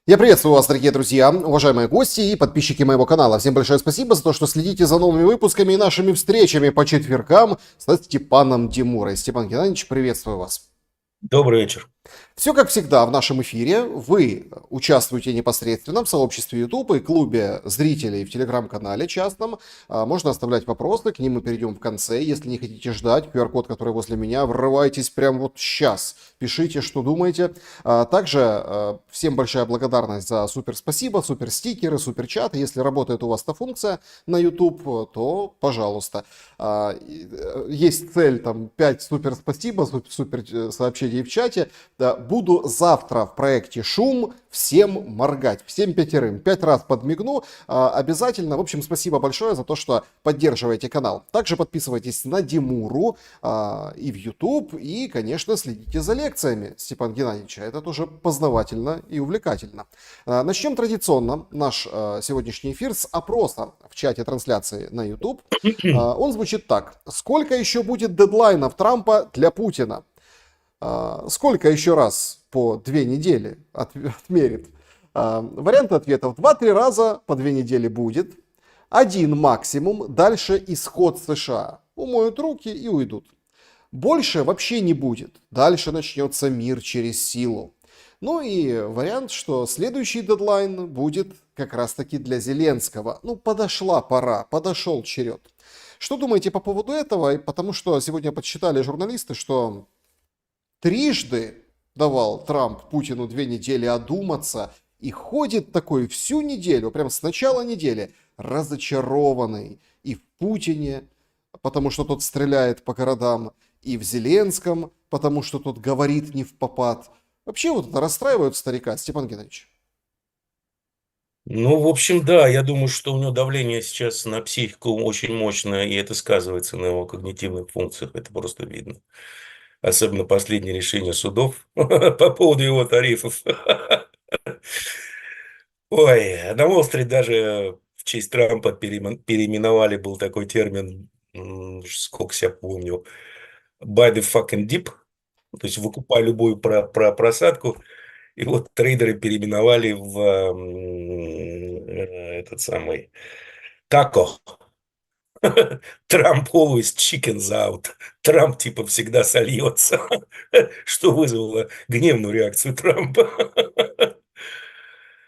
Я приветствую вас, дорогие друзья, уважаемые гости и подписчики моего канала. Всем большое спасибо за то, что следите за новыми выпусками и нашими встречами по четвергам с Степаном Демурой. Степан Геннадьевич, приветствую вас. Добрый вечер. Все как всегда в нашем эфире. Вы участвуете непосредственно в сообществе YouTube и клубе зрителей в телеграм-канале частном. Можно оставлять вопросы, к ним мы перейдем в конце. Если не хотите ждать, QR-код, который возле меня, врывайтесь прямо вот сейчас. Пишите, что думаете. Также всем большая благодарность за супер спасибо, супер стикеры, супер чаты. Если работает у вас эта функция на YouTube, то пожалуйста. Есть цель там 5 супер спасибо, супер сообщений в чате. Да, буду завтра в проекте «Шум» всем моргать, всем пятерым. 5 раз подмигну обязательно. В общем, спасибо большое за то, что поддерживаете канал. Также подписывайтесь на Демуру и в YouTube. И, конечно, следите за лекциями Степана Геннадьевича. Это тоже познавательно и увлекательно. Начнем традиционно наш сегодняшний эфир с опроса в чате трансляции на YouTube. Он звучит так. Сколько еще будет дедлайнов Трампа для Путина? Сколько еще раз по 2 недели отмерит? Варианты ответов. 2-3 раза по 2 недели будет. Один максимум. Дальше исход США. Умоют руки и уйдут. Больше вообще не будет. Дальше начнется мир через силу. Ну и вариант, что следующий дедлайн будет как раз таки для Зеленского. Ну, подошла пора, подошел черед. Что думаете по поводу этого? Потому что сегодня подсчитали журналисты, что трижды давал Трамп Путину 2 недели одуматься и ходит такой всю неделю, прям с начала недели, разочарованный и в Путине, потому что тот стреляет по городам, и в Зеленском, потому что тот говорит не в попад. Вообще вот это расстраивает старика, Степан Геннадьевич. Ну, в общем, да, я думаю, что у него давление сейчас на психику очень мощное, и это сказывается на его когнитивных функциях, это просто видно. Особенно последнее решение судов по поводу его тарифов. Ой, на Уолл-стрит даже в честь Трампа переименовали, был такой термин, сколько себя помню, buy the fucking dip, то есть выкупай любую просадку. И вот трейдеры переименовали в этот самый тако. Трамп always chickens out. Трамп типа всегда сольется, что вызвало гневную реакцию Трампа.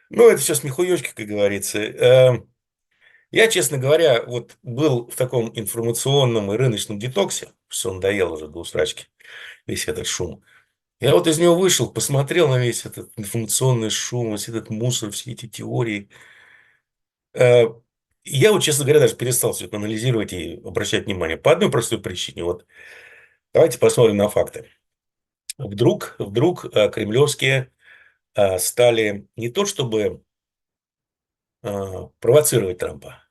Ну, это все смехуёчки, как говорится. Я, честно говоря, вот был в таком информационном и рыночном детоксе, что он доел уже до усрачки, весь этот шум. Я вот из него вышел, посмотрел на весь этот информационный шум, весь этот мусор, все эти теории. Э, Я вот, честно говоря, даже перестал все это анализировать и обращать внимание. По одной простой причине. Вот давайте посмотрим на факты. Вдруг кремлевские стали не то чтобы провоцировать Трампа,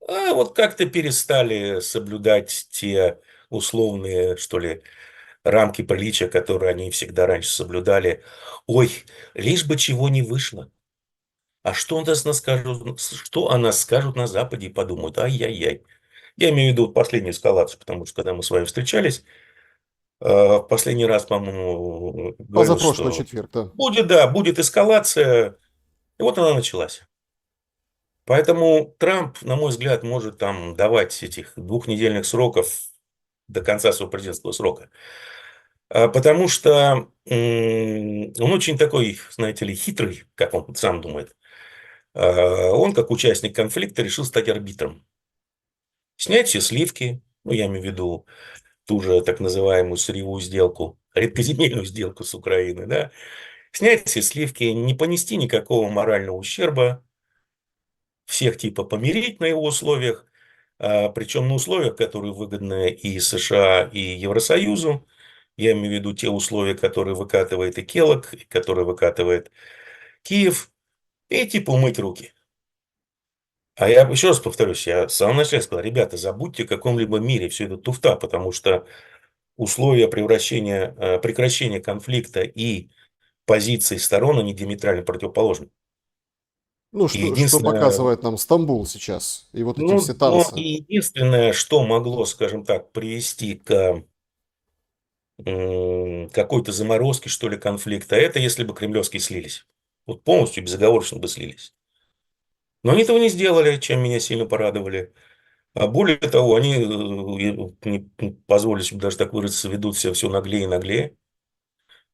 а вот как-то перестали соблюдать те условные, что ли, рамки приличия, которые они всегда раньше соблюдали. Ой, лишь бы чего не вышло. А что о нас скажут на Западе и подумают, ай-яй-яй. Я имею в виду последнюю эскалацию, потому что когда мы с вами встречались, в последний раз, по-моему, говорил, Позапрошлый что четверг, да. будет, да, будет эскалация, и вот она началась. Поэтому Трамп, на мой взгляд, может там давать этих 2 недельных сроков до конца своего президентского срока. Потому что он очень такой, знаете ли, хитрый, как он сам думает. Он, как участник конфликта, решил стать арбитром. Снять все сливки, ну, я имею в виду ту же так называемую сырьевую сделку, редкоземельную сделку с Украиной, да, снять все сливки, не понести никакого морального ущерба, всех типа помирить на его условиях, причем на условиях, которые выгодны и США, и Евросоюзу. Я имею в виду те условия, которые выкатывает и Келлог, и которые выкатывает Киев, и типа умыть руки. А я еще раз повторюсь, я с самого начала сказал, ребята, забудьте о каком-либо мире, все это туфта, потому что условия прекращения конфликта и позиции сторон, они диаметрально противоположны. Ну, И что единственное, показывает нам Стамбул сейчас? И вот эти все и танцы. единственное, что могло, скажем так, привести к какой-то заморозке, что ли, конфликта, это если бы кремлевские слились. Вот полностью безоговорочно бы слились. Но они этого не сделали, чем меня сильно порадовали. А более того, они, позволю себе даже так выразиться, ведут себя все наглее и наглее.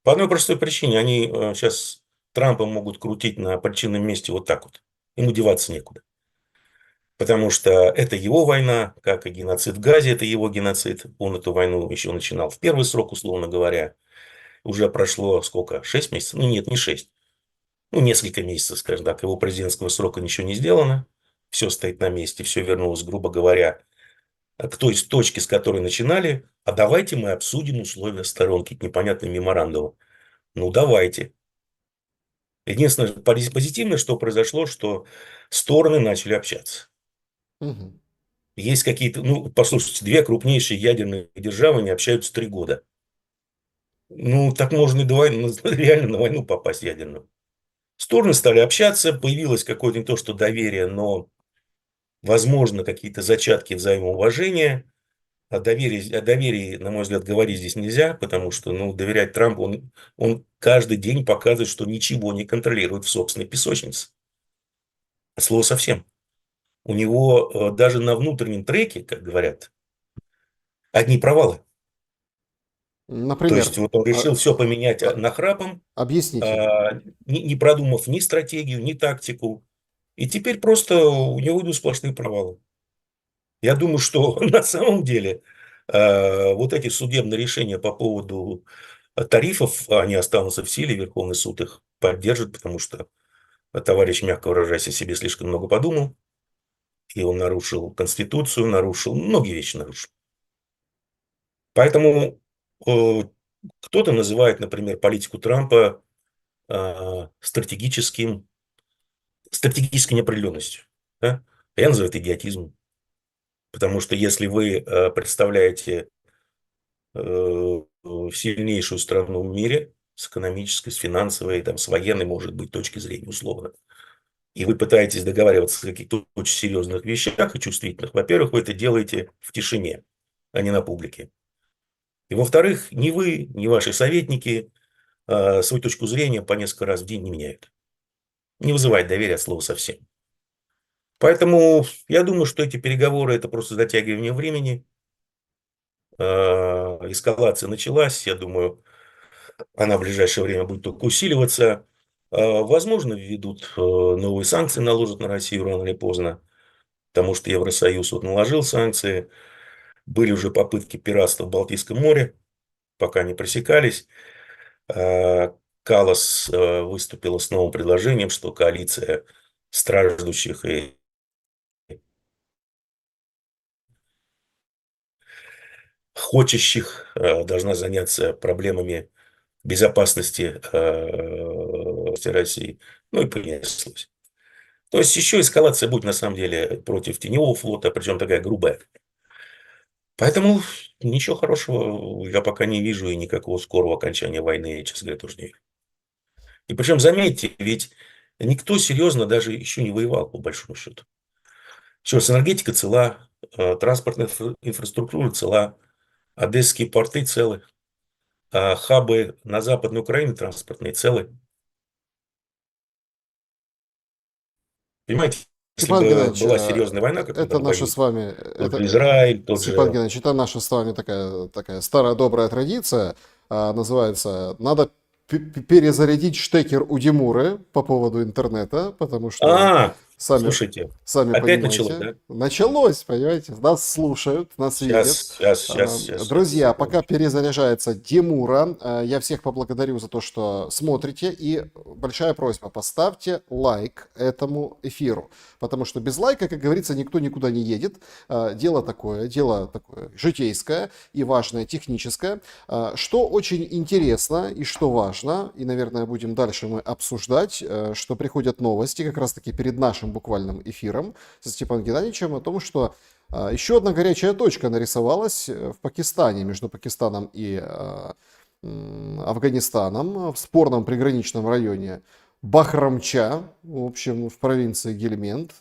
По одной простой причине. Они сейчас Трампа могут крутить на причинном месте вот так вот. Ему деваться некуда. Потому что это его война, как и геноцид в Газе, это его геноцид. Он эту войну еще начинал в первый срок, условно говоря. Уже прошло сколько? 6 месяцев? Ну нет, не 6. Ну, несколько месяцев, скажем так. Его президентского срока ничего не сделано. Все стоит на месте, все вернулось, грубо говоря, к той точке, с которой начинали. А давайте мы обсудим условия сторон, какие-то непонятные меморандумы. Ну, давайте. Единственное позитивное, что произошло, что стороны начали общаться. Мгм. Есть какие-то, ну, послушайте, две крупнейшие ядерные державы не общаются 3 года. Ну, так можно и реально на войну попасть ядерную. Стороны стали общаться, появилось какое-то не то что доверие, но, возможно, какие-то зачатки взаимоуважения. О доверии, на мой взгляд, говорить здесь нельзя, потому что, ну, доверять Трампу, он каждый день показывает, что ничего не контролирует в собственной песочнице. От слова совсем. У него даже на внутреннем треке, как говорят, одни провалы. То есть, Например, вот он решил все поменять а- нахрапом, объясните. не продумав ни стратегию, ни тактику. И теперь просто у него идут сплошные провалы. Я думаю, что на самом деле вот эти судебные решения по поводу тарифов, они останутся в силе, Верховный суд их поддержит, потому что товарищ, мягко выражаясь, о себе слишком много подумал, и он нарушил Конституцию, нарушил, многие вещи нарушил. Поэтому э, кто-то называет, например, политику Трампа стратегической неопределенностью. Да? А я называю это идиотизмом. Потому что если вы представляете сильнейшую страну в мире с экономической, с финансовой, там, с военной, может быть, точки зрения, условно, и вы пытаетесь договариваться о каких-то очень серьезных вещах и чувствительных, во-первых, вы это делаете в тишине, а не на публике. И во-вторых, ни вы, ни ваши советники свою точку зрения по несколько раз в день не меняют. Не вызывает доверия от слова совсем. Поэтому я думаю, что эти переговоры это просто затягивание времени. Эскалация началась, я думаю, она в ближайшее время будет только усиливаться. Возможно, введут новые санкции, наложат на Россию рано или поздно, потому что Евросоюз вот наложил санкции. Были уже попытки пиратства в Балтийском море, пока не пресекались. Каллас выступила с новым предложением, что коалиция страждущих и хочущих должна заняться проблемами безопасности России. Ну и понеслось. То есть еще эскалация будет на самом деле против теневого флота, причем такая грубая. Поэтому ничего хорошего я пока не вижу и никакого скорого окончания войны, я, честно говоря, тоже не вижу. И причем, заметьте, ведь никто серьезно даже еще не воевал, по большому счету. Еще раз, энергетика цела, транспортная инфраструктура цела, одесские порты целы, хабы на Западной Украине транспортные целы. Понимаете, если Степан бы Геннадьевич, была серьезная война, как это иногда наша воюют, с вами, тот же это, Израиль, тот Степан же... Геннадьевич, это наша с вами такая старая добрая традиция, называется «Надо перезарядить штекер у Димуры по поводу интернета», потому что сами, Слушайте, сами опять началось, понимаете, да? началось, понимаете, нас слушают, нас видят. Друзья, пока Секундочку. перезаряжается Димура, я всех поблагодарю за то, что смотрите, и большая просьба, поставьте лайк этому эфиру, потому что без лайка, как говорится, никто никуда не едет. Дело такое житейское и важное, техническое. Что очень интересно и что важно, и, наверное, будем дальше мы обсуждать, что приходят новости как раз-таки перед нашим буквальным эфиром со Степаном Геннадьевичем о том, что еще одна горячая точка нарисовалась в Пакистане, между Пакистаном и Афганистаном, в спорном приграничном районе Бахрамча, в общем, в провинции Гельмент,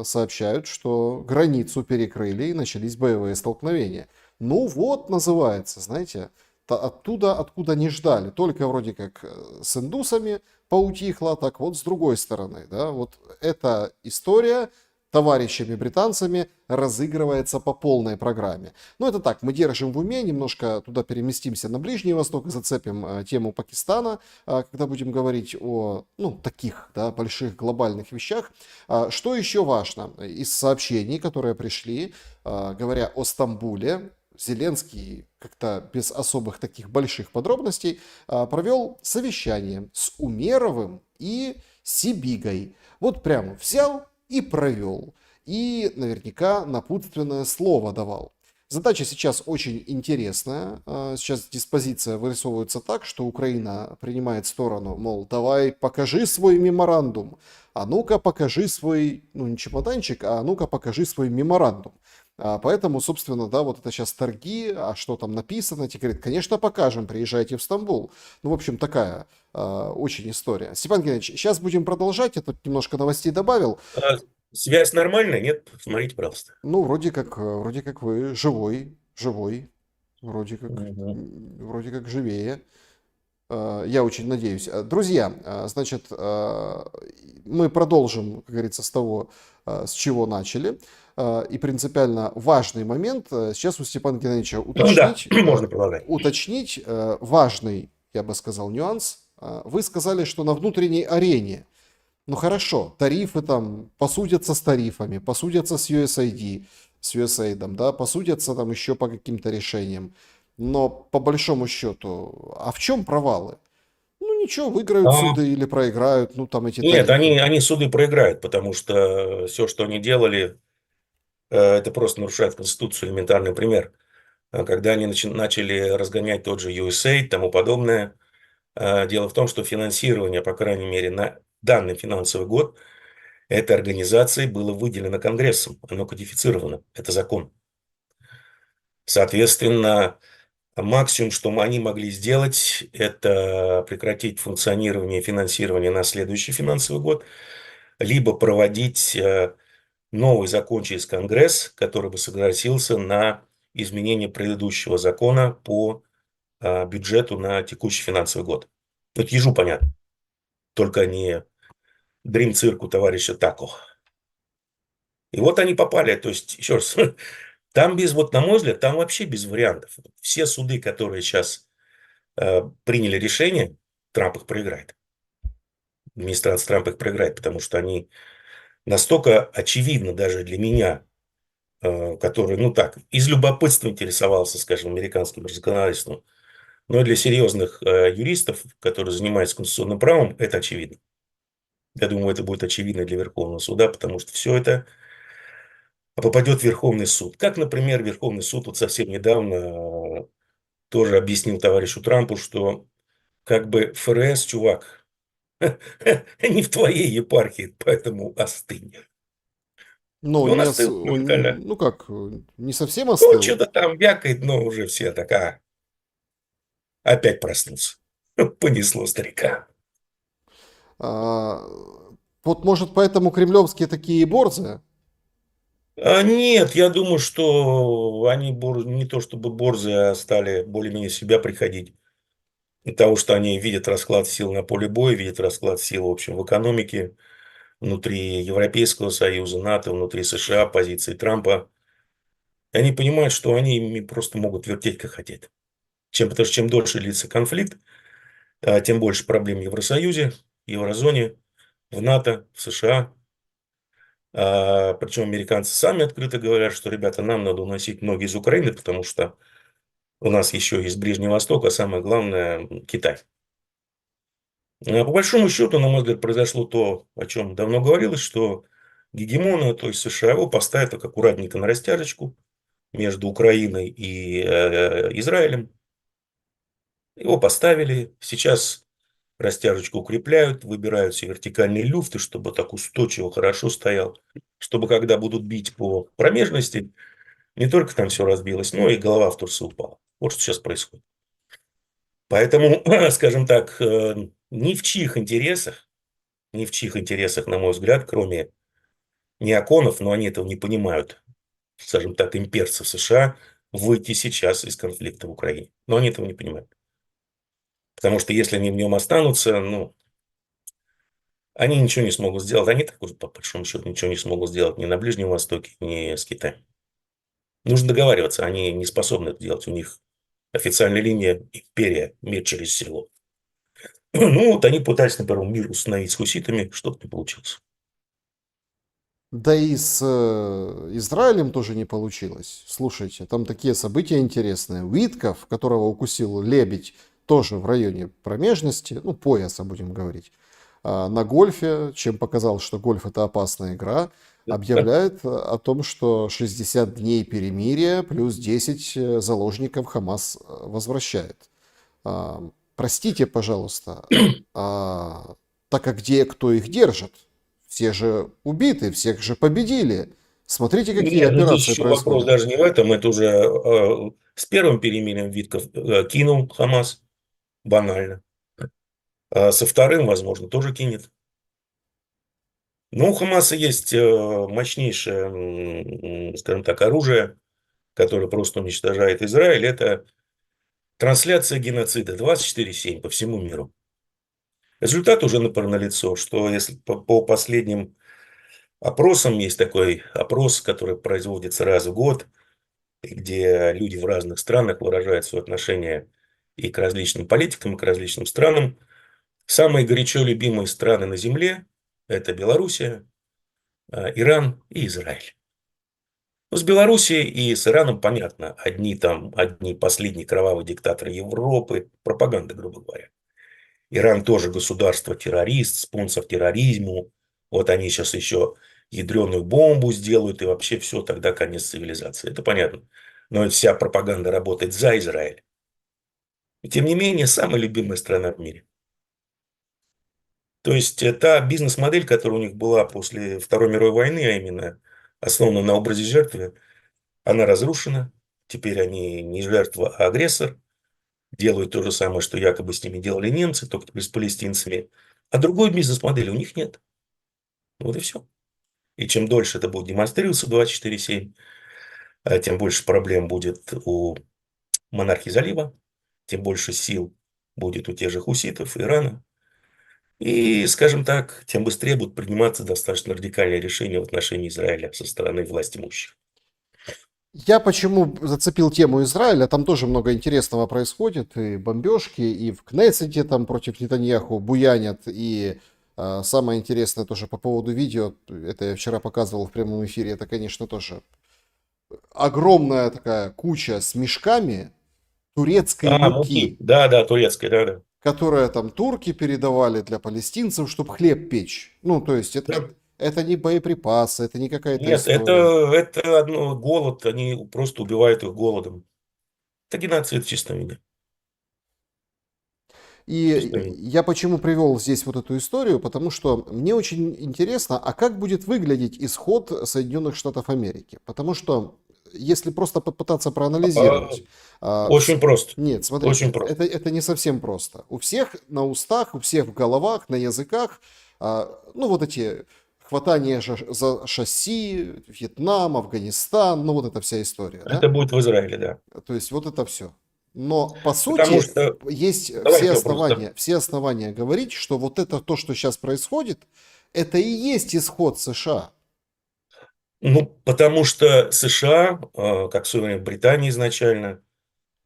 сообщают, что границу перекрыли и начались боевые столкновения. Ну вот, называется, знаете, оттуда, откуда не ждали. Только вроде как с индусами поутихло, так вот с другой стороны, да, вот эта история товарищами британцами разыгрывается по полной программе. Но это так, мы держим в уме, немножко туда переместимся на Ближний Восток и зацепим тему Пакистана, когда будем говорить о, ну, таких, да, больших глобальных вещах. Что еще важно из сообщений, которые пришли, говоря о Стамбуле, Зеленский как-то без особых таких больших подробностей провел совещание с Умеровым и Сибигой. Вот прямо взял и провел. И наверняка напутственное слово давал. Задача сейчас очень интересная. Сейчас диспозиция вырисовывается так, что Украина принимает сторону, мол, давай покажи свой меморандум. А ну-ка покажи свой, ну не чемоданчик, а ну-ка покажи свой меморандум. Поэтому, собственно, да, вот это сейчас торги, а что там написано, те говорят, конечно, покажем, приезжайте в Стамбул. Ну, в общем, такая очень история. Степан Геннадьевич, сейчас будем продолжать, я тут немножко новостей добавил. Связь нормальная? Нет? Смотрите, пожалуйста. Ну, вроде как вы живой, Мгм. вроде как живее. Я очень надеюсь. Друзья, значит, мы продолжим, как говорится, с того, с чего начали. И принципиально важный момент сейчас у Степана Геннадьевича Ну да, уточнить, можно продолжать. важный, я бы сказал, нюанс. Вы сказали, что на внутренней арене, ну хорошо, тарифы там посудятся с тарифами, посудятся с USAID, с USAID, да, посудятся там еще по каким-то решениям. Но по большому счету, а в чем провалы? Ну ничего, выиграют А, суды или проиграют, ну там эти Нет, тарифы. они суды проиграют, потому что все, что они делали, это просто нарушает Конституцию. Элементарный пример. Когда они начали разгонять тот же USAID и тому подобное, дело в том, что финансирование, по крайней мере, на данный финансовый год этой организации было выделено Конгрессом. Оно кодифицировано. Это закон. Соответственно, максимум, что они могли сделать, это прекратить функционирование и финансирование на следующий финансовый год, либо проводить новый закон через Конгресс, который бы согласился на изменение предыдущего закона по бюджету на текущий финансовый год. Тут ежу понятно, только не дрим-цирку товарища Тако. И вот они попали, то есть, еще раз, там без, вот на мой взгляд, там вообще без вариантов. Все суды, которые сейчас приняли решение, Трамп их проиграет. Администрация Трампа их проиграет, потому что они настолько очевидно даже для меня, который, ну так, из любопытства интересовался, скажем, американским законодательством, но и для серьезных юристов, которые занимаются конституционным правом, это очевидно. Я думаю, это будет очевидно для Верховного суда, потому что все это попадет в Верховный суд. Как, например, Верховный суд вот совсем недавно тоже объяснил товарищу Трампу, что как бы ФРС, чувак, не в твоей епархии, поэтому остынь. Но И он не, остыл моментально. ну как, не совсем Ну, остыл. что-то там вякает, но уже все такая. Опять проснулся. Понесло старика. А, вот может поэтому кремлевские такие борзые? Нет, я думаю, что они не то чтобы борзые, а стали более-менее в себя приходить. От того, что они видят расклад сил на поле боя, видят расклад сил, в общем, в экономике, внутри Европейского Союза, НАТО, внутри США, позиции Трампа. И они понимают, что они ими просто могут вертеть, как хотят. Потому что чем дольше длится конфликт, тем больше проблем в Евросоюзе, Еврозоне, в НАТО, в США. Причем американцы сами открыто говорят, что, ребята, нам надо уносить ноги из Украины, потому что у нас еще есть Ближний Восток, а самое главное Китай. По большому счету, на мой взгляд, произошло то, о чем давно говорилось, что гегемона, то есть США, его поставят так аккуратненько на растяжечку между Украиной и Израилем. Его поставили. Сейчас растяжечку укрепляют, выбирают все вертикальные люфты, чтобы так устойчиво, хорошо стоял. Чтобы когда будут бить по промежности, не только там все разбилось, но и голова в торсы упала. Вот что сейчас происходит. Поэтому, скажем так, ни в чьих интересах, на мой взгляд, кроме неоконов, но они этого не понимают, скажем так, имперцев США, выйти сейчас из конфликта в Украине. Но они этого не понимают. Потому что если они в нем останутся, ну, они ничего не смогут сделать. Они так уже, по большому счету, ничего не смогут сделать ни на Ближнем Востоке, ни с Китаем. Нужно договариваться. Они не способны это делать. У них официальная линия империя, мир через село. Ну, вот они пытались, например, мир установить с хуситами, что-то не получилось. Да и с Израилем тоже не получилось. Слушайте, там такие события интересные. Уитков, которого укусил лебедь, тоже в районе промежности, ну, пояса, будем говорить, на гольфе, чем показал, что гольф это опасная игра, объявляет о том, что 60 дней перемирия плюс 10 заложников Хамас возвращает. Простите, пожалуйста, так как где кто их держит? Все же убиты, всех же победили. Смотрите, какие Нет, ну здесь операции еще вопрос происходят. даже не в этом. Это уже с первым перемирием Витков кинул Хамас, банально. А со вторым, возможно, тоже кинет. Но у Хамаса есть мощнейшее, скажем так, оружие, которое просто уничтожает Израиль. Это трансляция геноцида 24/7 по всему миру. Результат уже налицо, что если по последним опросам, есть такой опрос, который производится раз в год, где люди в разных странах выражают свое отношение и к различным политикам, и к различным странам. Самые горячо любимые страны на Земле – это Белоруссия, Иран и Израиль. Ну, с Белоруссией и с Ираном понятно. Одни последние кровавые диктаторы Европы, пропаганда, грубо говоря. Иран тоже государство-террорист, спонсор терроризму. Вот они сейчас еще ядреную бомбу сделают, и вообще все, тогда конец цивилизации. Это понятно. Но вся пропаганда работает за Израиль. И тем не менее, самая любимая страна в мире. То есть, та бизнес-модель, которая у них была после Второй мировой войны, а именно основана на образе жертвы, она разрушена. Теперь они не жертва, а агрессор. Делают то же самое, что якобы с ними делали немцы, только теперь с палестинцами. А другой бизнес-модели у них нет. Вот и все. И чем дольше это будет демонстрироваться 24/7, тем больше проблем будет у монархии залива, тем больше сил будет у тех же хуситов, Ирана. И, скажем так, тем быстрее будут приниматься достаточно радикальные решения в отношении Израиля со стороны власть имущих. Я почему зацепил тему Израиля, там тоже много интересного происходит, и бомбежки, и в Кнессете там против Нетаньяху буянят, и самое интересное тоже по поводу видео, это я вчера показывал в прямом эфире, это, конечно, тоже огромная такая куча с мешками турецкой Муки. муки, Да, да, турецкая, да, да. которая там турки передавали для палестинцев, чтобы хлеб печь. Ну, то есть Да. это не боеприпасы, это не какая-то Нет, история. это одно голод, они просто убивают их голодом. Это геноцид в чистом виде. В чистом И виде. я почему привел здесь вот эту историю, потому что мне очень интересно, а как будет выглядеть исход Соединенных Штатов Америки? Потому что если просто попытаться А, проанализировать, Очень просто. нет, смотрите, Очень просто. это не совсем просто. У всех на устах, у всех в головах, на языках, ну вот эти хватание за шасси, Вьетнам, Афганистан, ну вот эта вся история, да? Это будет в Израиле, да. То есть вот это все. Но по Потому сути что... есть Давайте вопрос. Да. все основания говорить, что вот это то, что сейчас происходит, это и есть исход США. Ну, потому что США, как в свое время Британия изначально,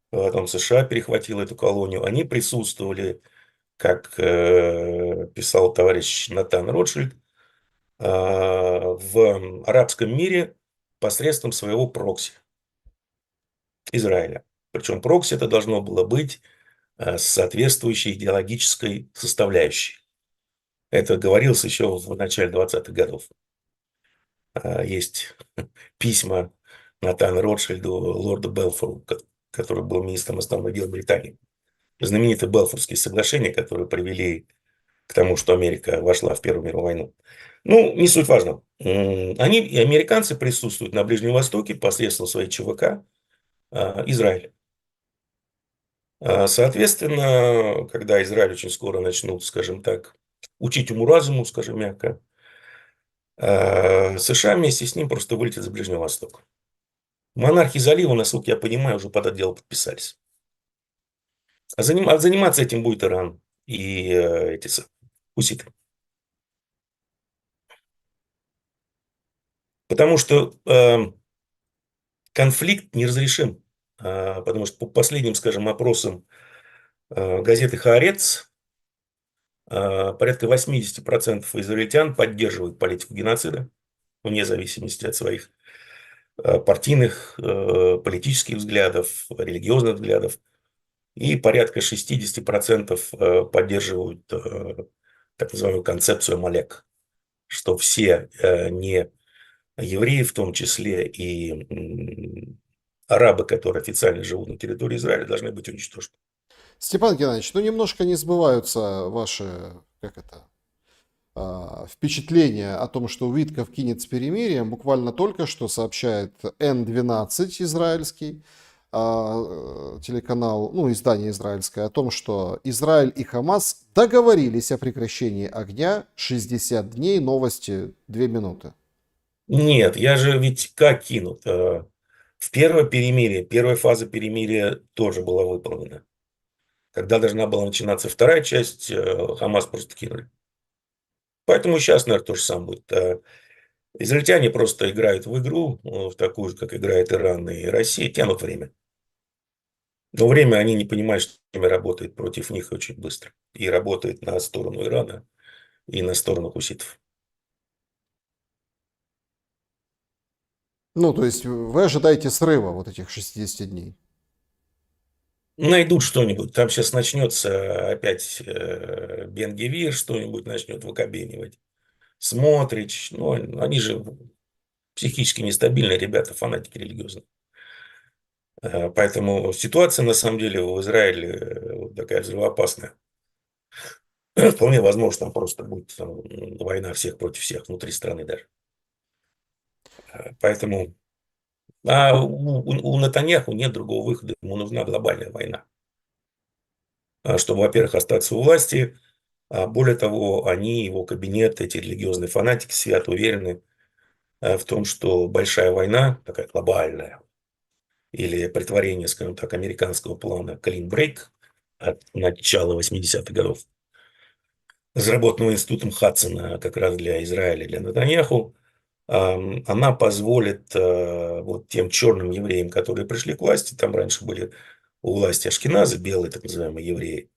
потом США перехватила эту колонию, они присутствовали, как писал товарищ Натан Ротшильд, в арабском мире посредством своего прокси Израиля. Причем прокси это должно было быть с соответствующей идеологической составляющей. Это говорилось еще в начале 20-х годов. Есть письма Натана Ротшильду, лорду Белфору, который был министром иностранных дел Британии. Знаменитые Белфорские соглашения, которые привели к тому, что Америка вошла в Первую мировую войну. Ну, не суть важно. Они, и американцы, присутствуют на Ближнем Востоке посредством своей ЧВК Израиля. Соответственно, когда Израиль очень скоро начнут, скажем так, учить уму-разуму, скажем мягко, США вместе с ним просто вылетят за Ближний Восток. Монархи залива, насколько я понимаю, уже под это дело подписались. А заниматься этим будет Иран и хуситы. Потому что конфликт неразрешим. Потому что по последним, скажем, опросам газеты «Хаарец», порядка 80% израильтян поддерживают политику геноцида, вне зависимости от своих партийных, политических взглядов, религиозных взглядов. И порядка 60% поддерживают так называемую концепцию Амалек, что все не евреи, в том числе и арабы, которые официально живут на территории Израиля, должны быть уничтожены. Степан Геннадьевич, ну немножко не сбываются ваши, как это, впечатления о том, что Уитков кинет с перемирием. Буквально только что сообщает N12 израильский телеканал, ну, издание израильское, о том, что Израиль и Хамас договорились о прекращении огня 60 дней. Новости 2 минуты. Нет, я же ведь как кинут? В первое перемирие, первая фаза перемирия тоже была выполнена. Когда должна была начинаться вторая часть, Хамас просто кинули. Поэтому сейчас, наверное, то же самое будет. Израильтяне просто играют в игру, в такую же, как играет Иран и Россия, тянут время. Но время они не понимают, что время работает против них очень быстро. И работает на сторону Ирана и на сторону хуситов. Ну, то есть вы ожидаете срыва вот этих 60 дней. Найдут что-нибудь. Там сейчас начнется опять Бен-Гвир что-нибудь начнет выкобенивать. Смотрич. Ну, они же психически нестабильные ребята, фанатики религиозные. Поэтому ситуация на самом деле в Израиле вот такая взрывоопасная. Вполне возможно, там просто будет война всех против всех, внутри страны даже. Поэтому у Натаньяху нет другого выхода. Ему нужна глобальная война. Чтобы, во-первых, остаться у власти. Более того, они, его кабинет, эти религиозные фанатики свято уверены в том, что большая война, такая глобальная, или претворение, скажем так, американского плана Clean Break от начала 80-х годов, разработанного институтом Хадсона как раз для Израиля, для Натаньяху, она позволит вот тем черным евреям, которые пришли к власти, там раньше были у власти ашкеназы, белые так называемые евреи,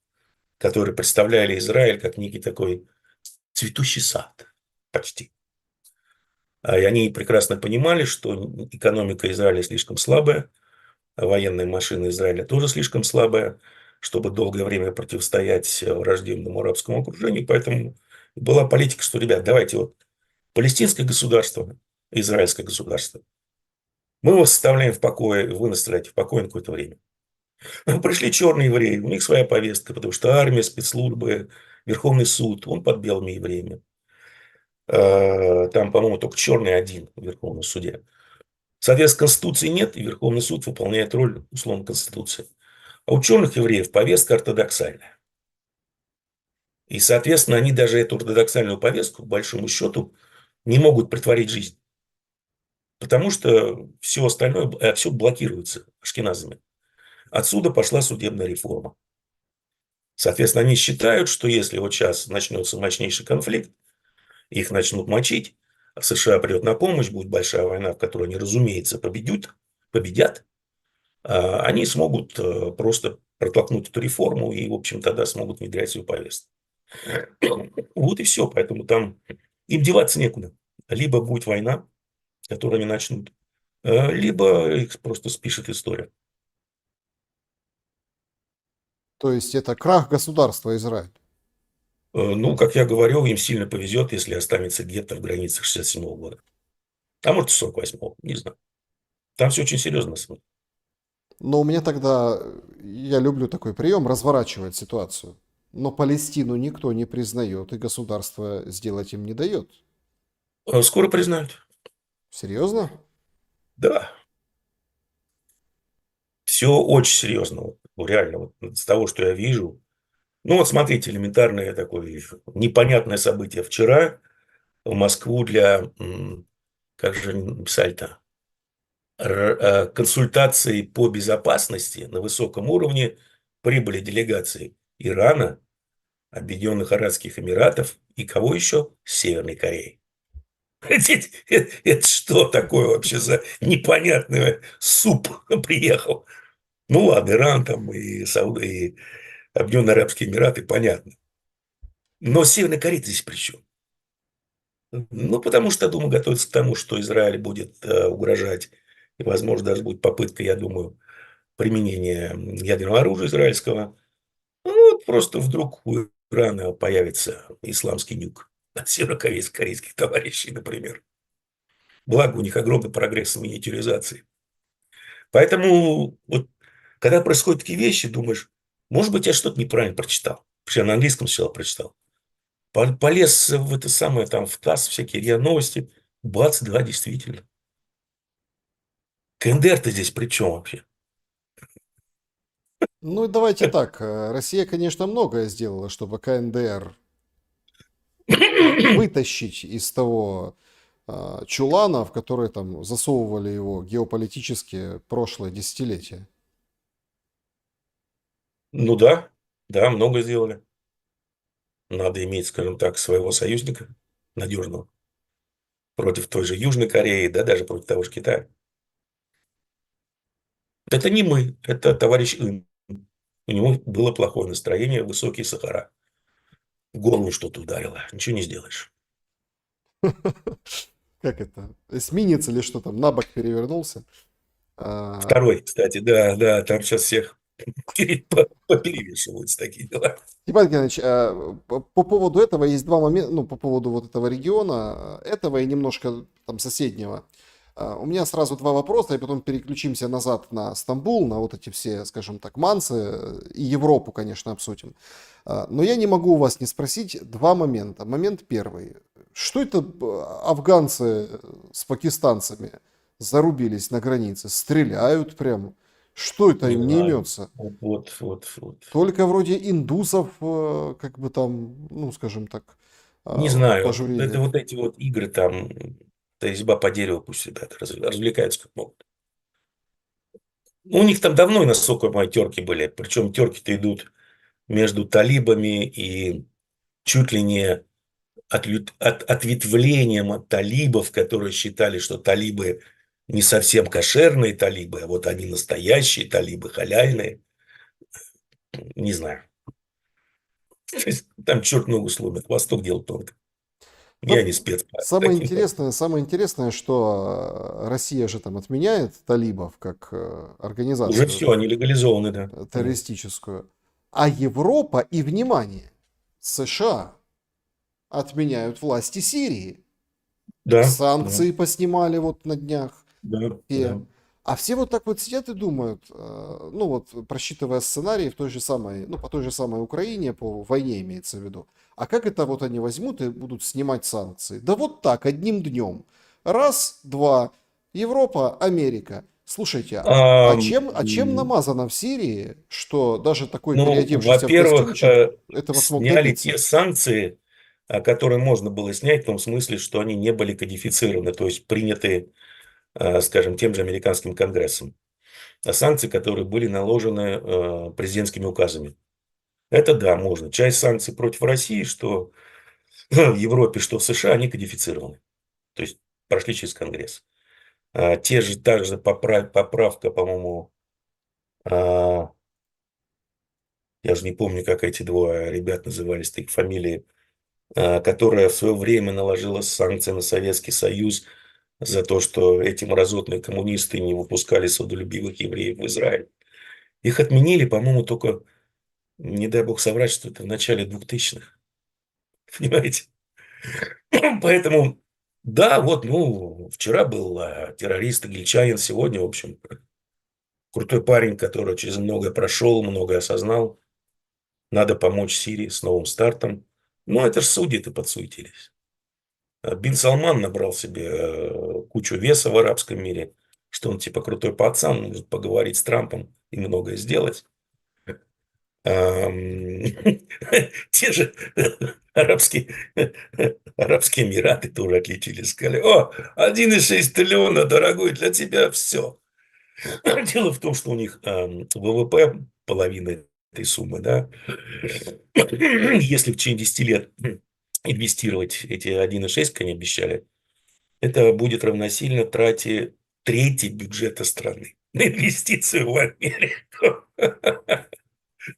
которые представляли Израиль как некий такой цветущий сад почти. И они прекрасно понимали, что экономика Израиля слишком слабая, военная машина Израиля тоже слишком слабая, чтобы долгое время противостоять враждебному арабскому окружению. Поэтому была политика, что, ребят, давайте вот палестинское государство, израильское государство, мы вас оставляем в покое, вы нас оставляете в покое на какое-то время. Пришли черные евреи, у них своя повестка, потому что армия, спецслужбы, Верховный суд, он под белыми евреями. Там, по-моему, только черный один в Верховном суде. Соответственно, Конституции нет, и Верховный суд выполняет роль, условно, Конституции. А у черных евреев повестка ортодоксальная. И, соответственно, они даже эту ортодоксальную повестку, по большому счету, не могут притворить в жизнь. Потому что все остальное, все блокируется ашкеназами. Отсюда пошла судебная реформа. Соответственно, они считают, что если вот сейчас начнется мощнейший конфликт, их начнут мочить, а США придет на помощь, будет большая война, в которой они, разумеется, победят, они смогут просто протолкнуть эту реформу и, в общем, тогда смогут внедрять свою повестку. Вот и все. Поэтому там им деваться некуда. Либо будет война, которую они начнут, либо их просто спишет история. То есть это крах государства Израиль. Ну, как я говорил, им сильно повезет, если останется гетто в границах 67 года. А может, 48-го, не знаю. Там все очень серьезно. Но у меня тогда, я люблю такой прием, разворачивать ситуацию. Но Палестину никто не признает, и государство сделать им не дает. Скоро признают. Серьезно? Да, все очень серьезно. Вот, реально, вот, с того, что я вижу. Ну, вот смотрите, элементарное такое непонятное событие. Вчера в Москву для, как же писали-то, консультации по безопасности на высоком уровне прибыли делегации Ирана, Объединенных Арабских Эмиратов и кого еще? Северной Кореи. Это что такое вообще за непонятный суп приехал? Ну ладно, Иран там и Сауд, и Объединенные Арабские Эмираты, понятно. Но Северная Корея здесь при чем? Ну, потому что, думаю, готовится к тому, что Израиль будет угрожать, и, возможно, даже будет попытка, я думаю, применения ядерного оружия израильского. Ну, вот просто вдруг у Ирана появится исламский нюк от северокорейских товарищей, например. Благо, у них огромный прогресс в миниатюризации. Поэтому, вот, когда происходят такие вещи, думаешь, может быть, я что-то неправильно прочитал. Потому я на английском сначала прочитал. Полез в это самое, там, в ТАСС, всякие РИА Новости. Бац, да, действительно. КНДР-то здесь при чем вообще? Ну, и давайте так. Россия, конечно, многое сделала, чтобы КНДР вытащить из того чулана, в который там засовывали его геополитически прошлое десятилетие. Ну да, да, много сделали. Надо иметь, скажем так, своего союзника надежного против той же Южной Кореи, да, даже против того же Китая. Это не мы, это товарищ Ин. У него было плохое настроение, высокие сахара. В голову что-то ударило, ничего не сделаешь. Как это? Эсминец или что там, на бок перевернулся. А, Второй, кстати, да, да, там сейчас всех поперевешиваются такие дела. Степан Геннадьевич, по поводу этого есть два момента, ну, по поводу вот этого региона, этого и немножко там соседнего. У меня сразу два вопроса, и потом переключимся назад на Стамбул, на вот эти все, скажем так, мансы, и Европу, конечно, обсудим. Но я не могу у вас не спросить два момента. Момент первый. Что это афганцы с пакистанцами зарубились на границе? Стреляют прям? Что это Не им не знаю. имется? Вот. Только вроде индусов, как бы там, ну, скажем так, Не знаю. Это пожурили. вот эти вот игры там, то изба по дереву, пусть ребята развлекаются как могут. Ну, у них там давно, насколько мои терки были. Причем терки-то идут между талибами и чуть ли не ответвлением от талибов, которые считали, что талибы не совсем кошерные талибы, а вот они настоящие талибы, халяльные. Не знаю. Там черт ногу сломит, Восток дело тонко. Я Там не спец по таким вопросам. самое интересное, что Россия же там отменяет талибов как Уже организацию все, они легализованы, да. террористическую, а Европа и, внимание, США отменяют власти Сирии. Да, да, Санкции поснимали вот на днях. да, Все. да. А все вот так вот сидят и думают, ну вот, просчитывая сценарии в той же самой, ну, по той же самой Украине, по войне имеется в виду. А как это вот они возьмут и будут снимать санкции? Да вот так, одним днем. Раз, два, Европа, Америка. Слушайте, а чем намазано в Сирии, что даже такой Ну, переодевшийся в во-первых, костюмчик этого смог сняли те добиться? санкции, которые можно было снять, в том смысле, что они не были кодифицированы, то есть приняты, скажем, тем же американским конгрессом. А санкции, которые были наложены президентскими указами. Это да, можно. Часть санкций против России, что в Европе, что в США, они кодифицированы. То есть прошли через Конгресс. Та же поправка, по-моему, а, я уже не помню, как эти двое ребят назывались, их фамилии, которая в свое время наложила санкции на Советский Союз за то, что эти мразотные коммунисты не выпускали свободолюбивых евреев в Израиль. Их отменили, по-моему, только, не дай бог соврать, что это в начале 2000-х. Понимаете? Поэтому, да, вот, ну, вчера был террорист Гельчанин, сегодня, в общем, крутой парень, который через многое прошел, многое осознал. Надо помочь Сирии с новым стартом. Ну, это же судьи-то подсуетились. Бин Салман набрал себе кучу веса в арабском мире, что он типа крутой пацан, может поговорить с Трампом и многое сделать. Те же арабские, Арабские Эмираты тоже отличились. Сказали: о, 1,6 триллиона, дорогой, для тебя все. Дело в том, что у них ВВП половина этой суммы, да. Если в течение 10 лет инвестировать эти 1,6, как они обещали, это будет равносильно трате трети бюджета страны на инвестицию в Америку.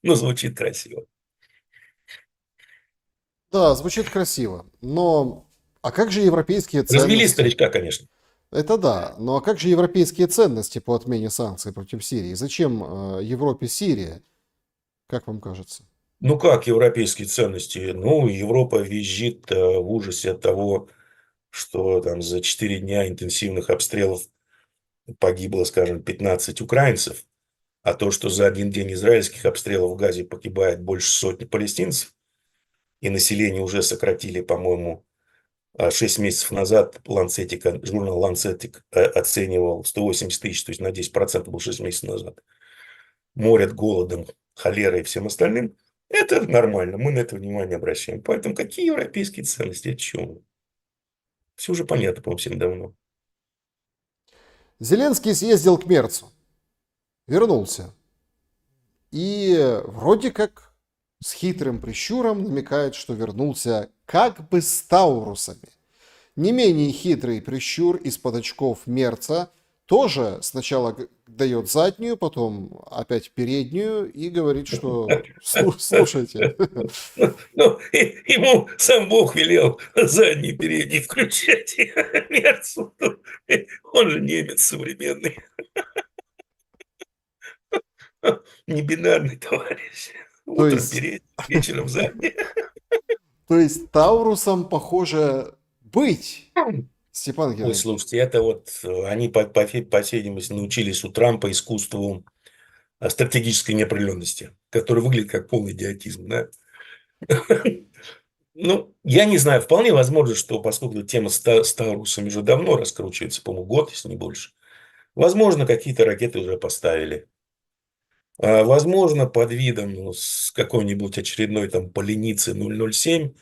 Ну, звучит красиво. Да, звучит красиво. Но а как же европейские Развели ценности? старичка, конечно. Это да. Но а как же европейские ценности по отмене санкций против Сирии? Зачем Европе Сирия, как вам кажется? Ну, как европейские ценности? Ну, Европа визжит в ужасе от того, что там за 4 дня интенсивных обстрелов погибло, скажем, 15 украинцев, а то, что за один день израильских обстрелов в Газе погибает больше сотни палестинцев, и население уже сократили, по-моему, 6 месяцев назад журнал Lancet оценивал 180 тысяч, то есть на 10% был 6 месяцев назад. Морят голодом, холерой и всем остальным. Это нормально, мы на это внимание обращаем. Поэтому какие европейские ценности, о чем? Все уже понятно, по-моему, всем давно. Зеленский съездил к Мерцу, вернулся. И вроде как с хитрым прищуром намекает, что вернулся как бы с таурусами. Не менее хитрый прищур из-под очков Мерца тоже сначала дает заднюю, потом опять переднюю и говорит, что слушайте, Ну, ему сам Бог велел задний, передний включать мерцу. Он же немец современный. Не бинарный товарищ. то Утром есть, передний, вечером задний. то есть таурусом похоже быть, Степан Ой, Геннадьевич. слушайте, это вот они, по всей видимости, научились у Трампа искусству стратегической неопределенности, который выглядит как полный идиотизм. Да? Ну, я не знаю, вполне возможно, что поскольку эта тема с Таурусами уже давно раскручивается, по-моему, год, если не больше, возможно, какие-то ракеты уже поставили. Возможно, под видом с какой-нибудь очередной там поленицы 007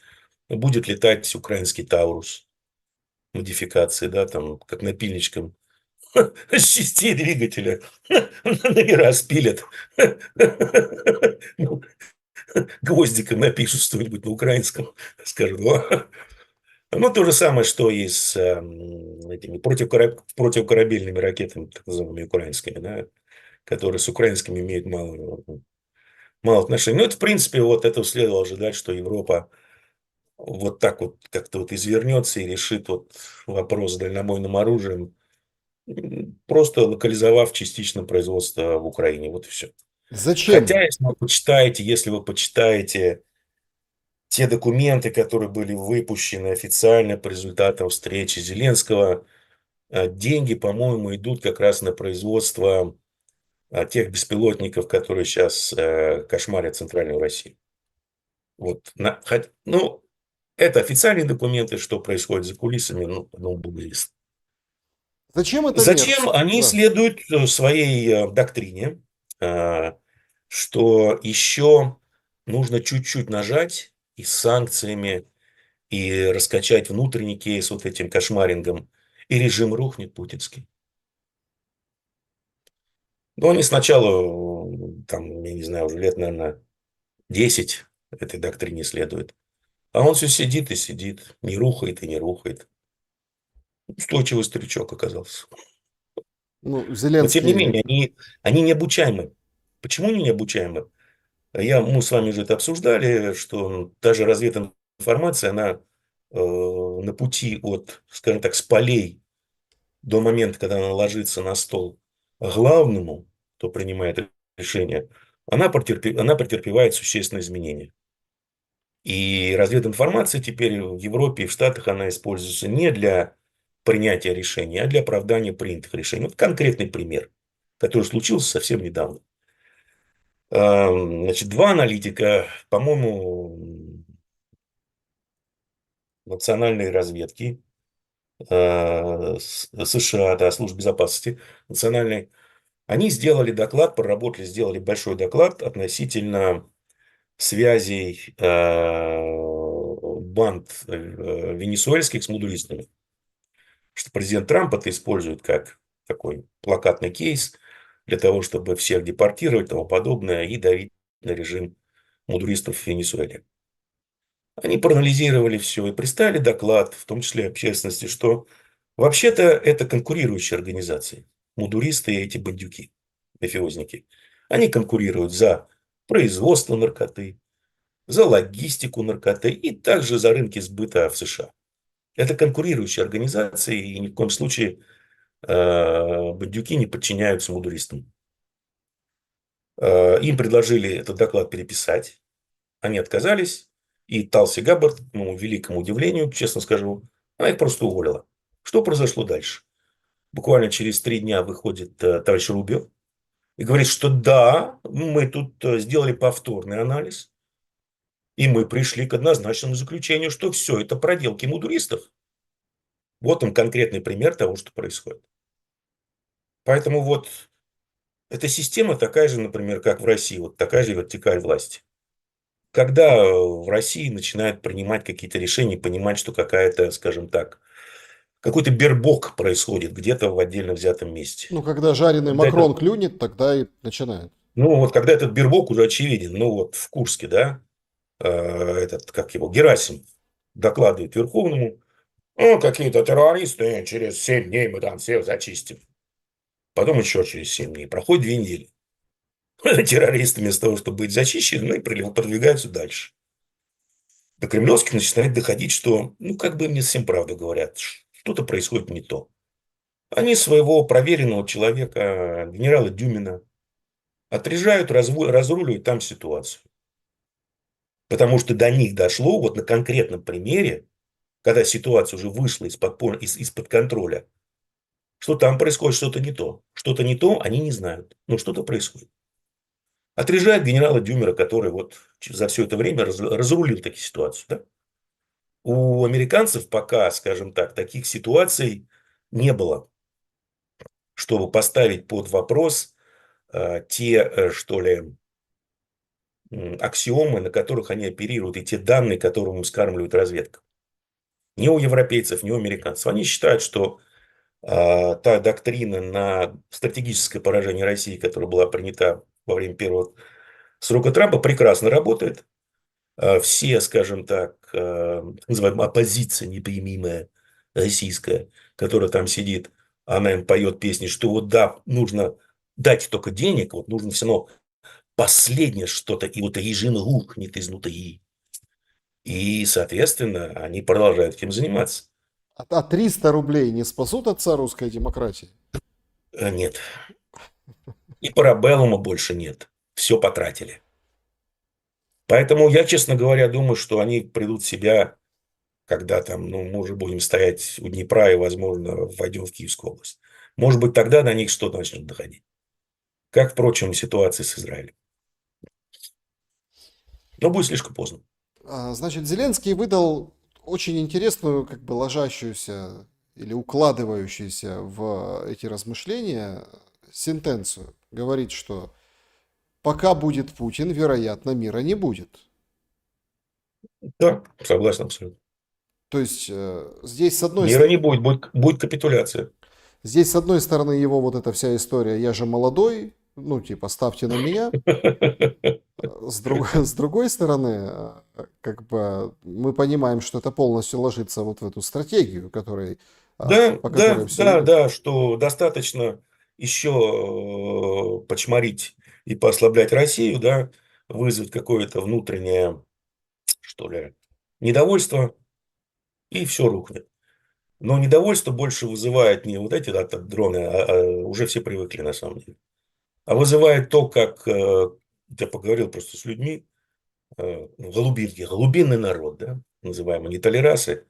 будет летать украинский Таурус модификации, да, там, как напильничком с частей двигателя номера спилят, ну, гвоздиком напишут что-нибудь на украинском, скажут: о. Ну, то же самое, что и с этими противокорабельными ракетами, так называемыми украинскими, да, которые с украинскими имеют мало отношений. Ну, это, в принципе, вот этого следовало ожидать, что Европа вот так вот как-то вот извернется и решит вот вопрос с дальнобойным оружием, просто локализовав частично производство в Украине. Вот и все. Хотя, Зачем? если вы почитаете те документы, которые были выпущены официально по результатам встречи Зеленского, деньги, по-моему, идут как раз на производство тех беспилотников, которые сейчас кошмарят центральную Россию. Вот, ну, это официальные документы, что происходит за кулисами, ну, одному богу известно. Зачем это Зачем? Мерцу? Они Да. следуют своей доктрине, что еще нужно чуть-чуть нажать и с санкциями, и раскачать внутренний кейс вот этим кошмарингом, и режим рухнет путинский. Но они сначала, там, я не знаю, уже лет, наверное, 10 этой доктрине следует. А он все сидит и сидит, не рухает и не рухает. Устойчивый старичок оказался. Ну, Но тем не Зеленский, менее, они необучаемы. Почему они необучаемы? Мы с вами уже это обсуждали, что даже развединформация, она на пути от, скажем так, с полей до момента, когда она ложится на стол главному, кто принимает решение, она претерпевает существенные изменения. И развединформация теперь в Европе и в Штатах, она используется не для принятия решений, а для оправдания принятых решений. Вот конкретный пример, который случился совсем недавно. Значит, два аналитика, по-моему, национальной разведки США, да, службы безопасности национальной, они сделали доклад, проработали, сделали большой доклад относительно связей банд венесуэльских с мудуристами. Что президент Трамп это использует как такой плакатный кейс для того, чтобы всех депортировать и тому подобное и давить на режим мудуристов в Венесуэле. Они проанализировали все и представили доклад, в том числе общественности, что вообще-то это конкурирующие организации. Мудуристы и эти бандюки, мафиозники. Они конкурируют за производство наркоты, за логистику наркоты и также за рынки сбыта в США. Это конкурирующие организации, и ни в коем случае бандюки не подчиняются мудуристам. Им предложили этот доклад переписать. Они отказались. И Талси Габбард, к моему великому удивлению, честно скажу, она их просто уволила. Что произошло дальше? Буквально через 3 дня выходит товарищ Рубио и говорит, что да, мы тут сделали повторный анализ. И мы пришли к однозначному заключению, что все это проделки мудуристов. Вот он конкретный пример того, что происходит. Поэтому вот эта система такая же, например, как в России, вот такая же вертикаль власти. Когда в России начинают принимать какие-то решения, понимать, что какая-то, скажем так, какой-то бербок происходит где-то в отдельно взятом месте. Ну, когда жареный Когда это, Макрон клюнет, тогда и начинает. ну, вот когда этот бербок уже очевиден, ну, вот в Курске, да, этот, как его, Герасимов докладывает Верховному, ну, какие-то террористы, через 7 дней мы там всех зачистим. Потом еще через 7 дней. Проходит 2 недели. Террористы вместо того, чтобы быть зачищены, продвигаются дальше. До кремлевских начинает доходить, что, ну, как бы мне всем правду говорят, что-то происходит не то. Они своего проверенного человека, генерала Дюмина, отрежают, разруливают там ситуацию. Потому что до них дошло вот на конкретном примере, когда ситуация уже вышла из-под контроля, что там происходит что-то не то. Что-то не то, они не знают, но что-то происходит. Отрежает генерала Дюмера, который вот за все это время разрулил такие ситуации. Да? У американцев пока, скажем так, таких ситуаций не было, чтобы поставить под вопрос что ли, аксиомы, на которых они оперируют, и те данные, которые им скармливает разведка. Ни у европейцев, ни у американцев. Они считают, что та доктрина на стратегическое поражение России, которая была принята во время первого срока Трампа, прекрасно работает. Все, скажем так, называемая оппозиция непримимая российская, которая там сидит, она им поет песни, что вот да, нужно дать только денег, вот нужно все равно последнее что-то, и вот режим рухнет изнутри. И, соответственно, они продолжают этим заниматься. А 300 рублей не спасут отца русской демократии? Нет. И парабеллума больше нет. Все потратили. Поэтому я, честно говоря, думаю, что они придут в себя, когда там, ну, мы уже будем стоять у Днепра и, возможно, войдем в Киевскую область. Может быть, тогда на них что-то начнет доходить. Как, впрочем, ситуация с Израилем. Но будет слишком поздно. Значит, Зеленский выдал очень интересную, как бы ложащуюся или укладывающуюся в эти размышления сентенцию. Говорит, что пока будет Путин, вероятно, мира не будет. Да, согласен абсолютно. То есть здесь с одной Мира стороны... не будет, будет капитуляция. Здесь, с одной стороны, его вот эта вся история «я же молодой», ну, типа, ставьте на меня. С другой стороны, как бы мы понимаем, что это полностью ложится вот в эту стратегию, Да, по да, которой все да, идет. да, что достаточно еще почморить и послаблять Россию, да, вызвать какое-то внутреннее, что ли, недовольство, и все рухнет. Но недовольство больше вызывает не вот эти, да, там, дроны, уже все привыкли на самом деле. А вызывает то, как я поговорил просто с людьми, голубинный народ, да, называемый, не толерасы,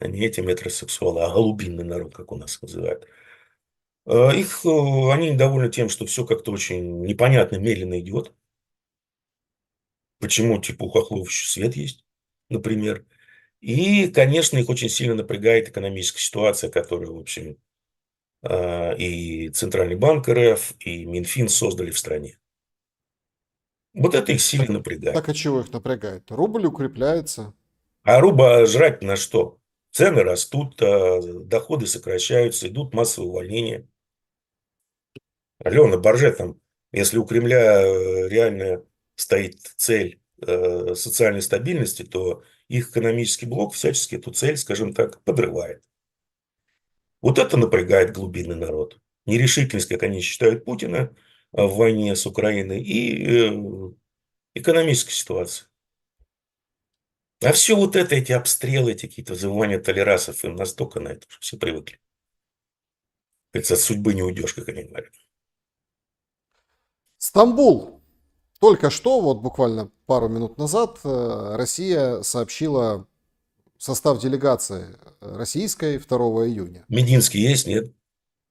не эти метросексуалы, а голубинный народ, как у нас называют. Они недовольны тем, что все как-то очень непонятно, медленно идет. Почему, типа, у хохлов еще свет есть, например. И, конечно, их очень сильно напрягает экономическая ситуация, которую, в общем, и Центральный банк РФ, и Минфин создали в стране. Вот это их сильно Так, так напрягает. а чего их напрягает? Рубль укрепляется. А руба жрать на что? Цены растут, доходы сокращаются, идут массовые увольнения. Алена Борже там, если у Кремля реально стоит цель социальной стабильности, то их экономический блок всячески эту цель, скажем так, подрывает. Вот это напрягает глубинный народ. Нерешительность, как они считают, Путина в войне с Украиной и экономическая ситуация. А все вот это, эти обстрелы, эти какие-то вызывания толерасов, им настолько на это, что все привыкли. Говорится, от судьбы не уйдешь, как они говорят. Стамбул. Только что, вот буквально пару минут назад, Россия сообщила состав делегации российской 2 июня. Мединский есть, нет?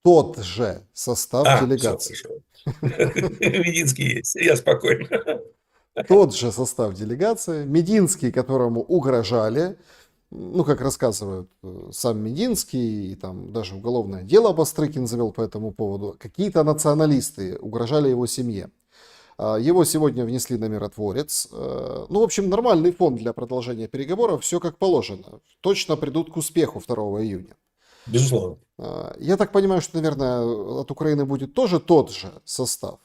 Тот же состав Все делегации. хорошо. Мединский есть, я спокойно. Тот же состав делегации. Мединский, которому угрожали, ну, как рассказывают сам Мединский, и там даже уголовное дело Бастрыкин завел по этому поводу, какие-то националисты угрожали его семье. Его сегодня внесли на миротворец. Ну, в общем, нормальный фон для продолжения переговоров, все как положено. Точно придут к успеху 2 июня. Безусловно. Я так понимаю, что, наверное, от Украины будет тоже тот же состав.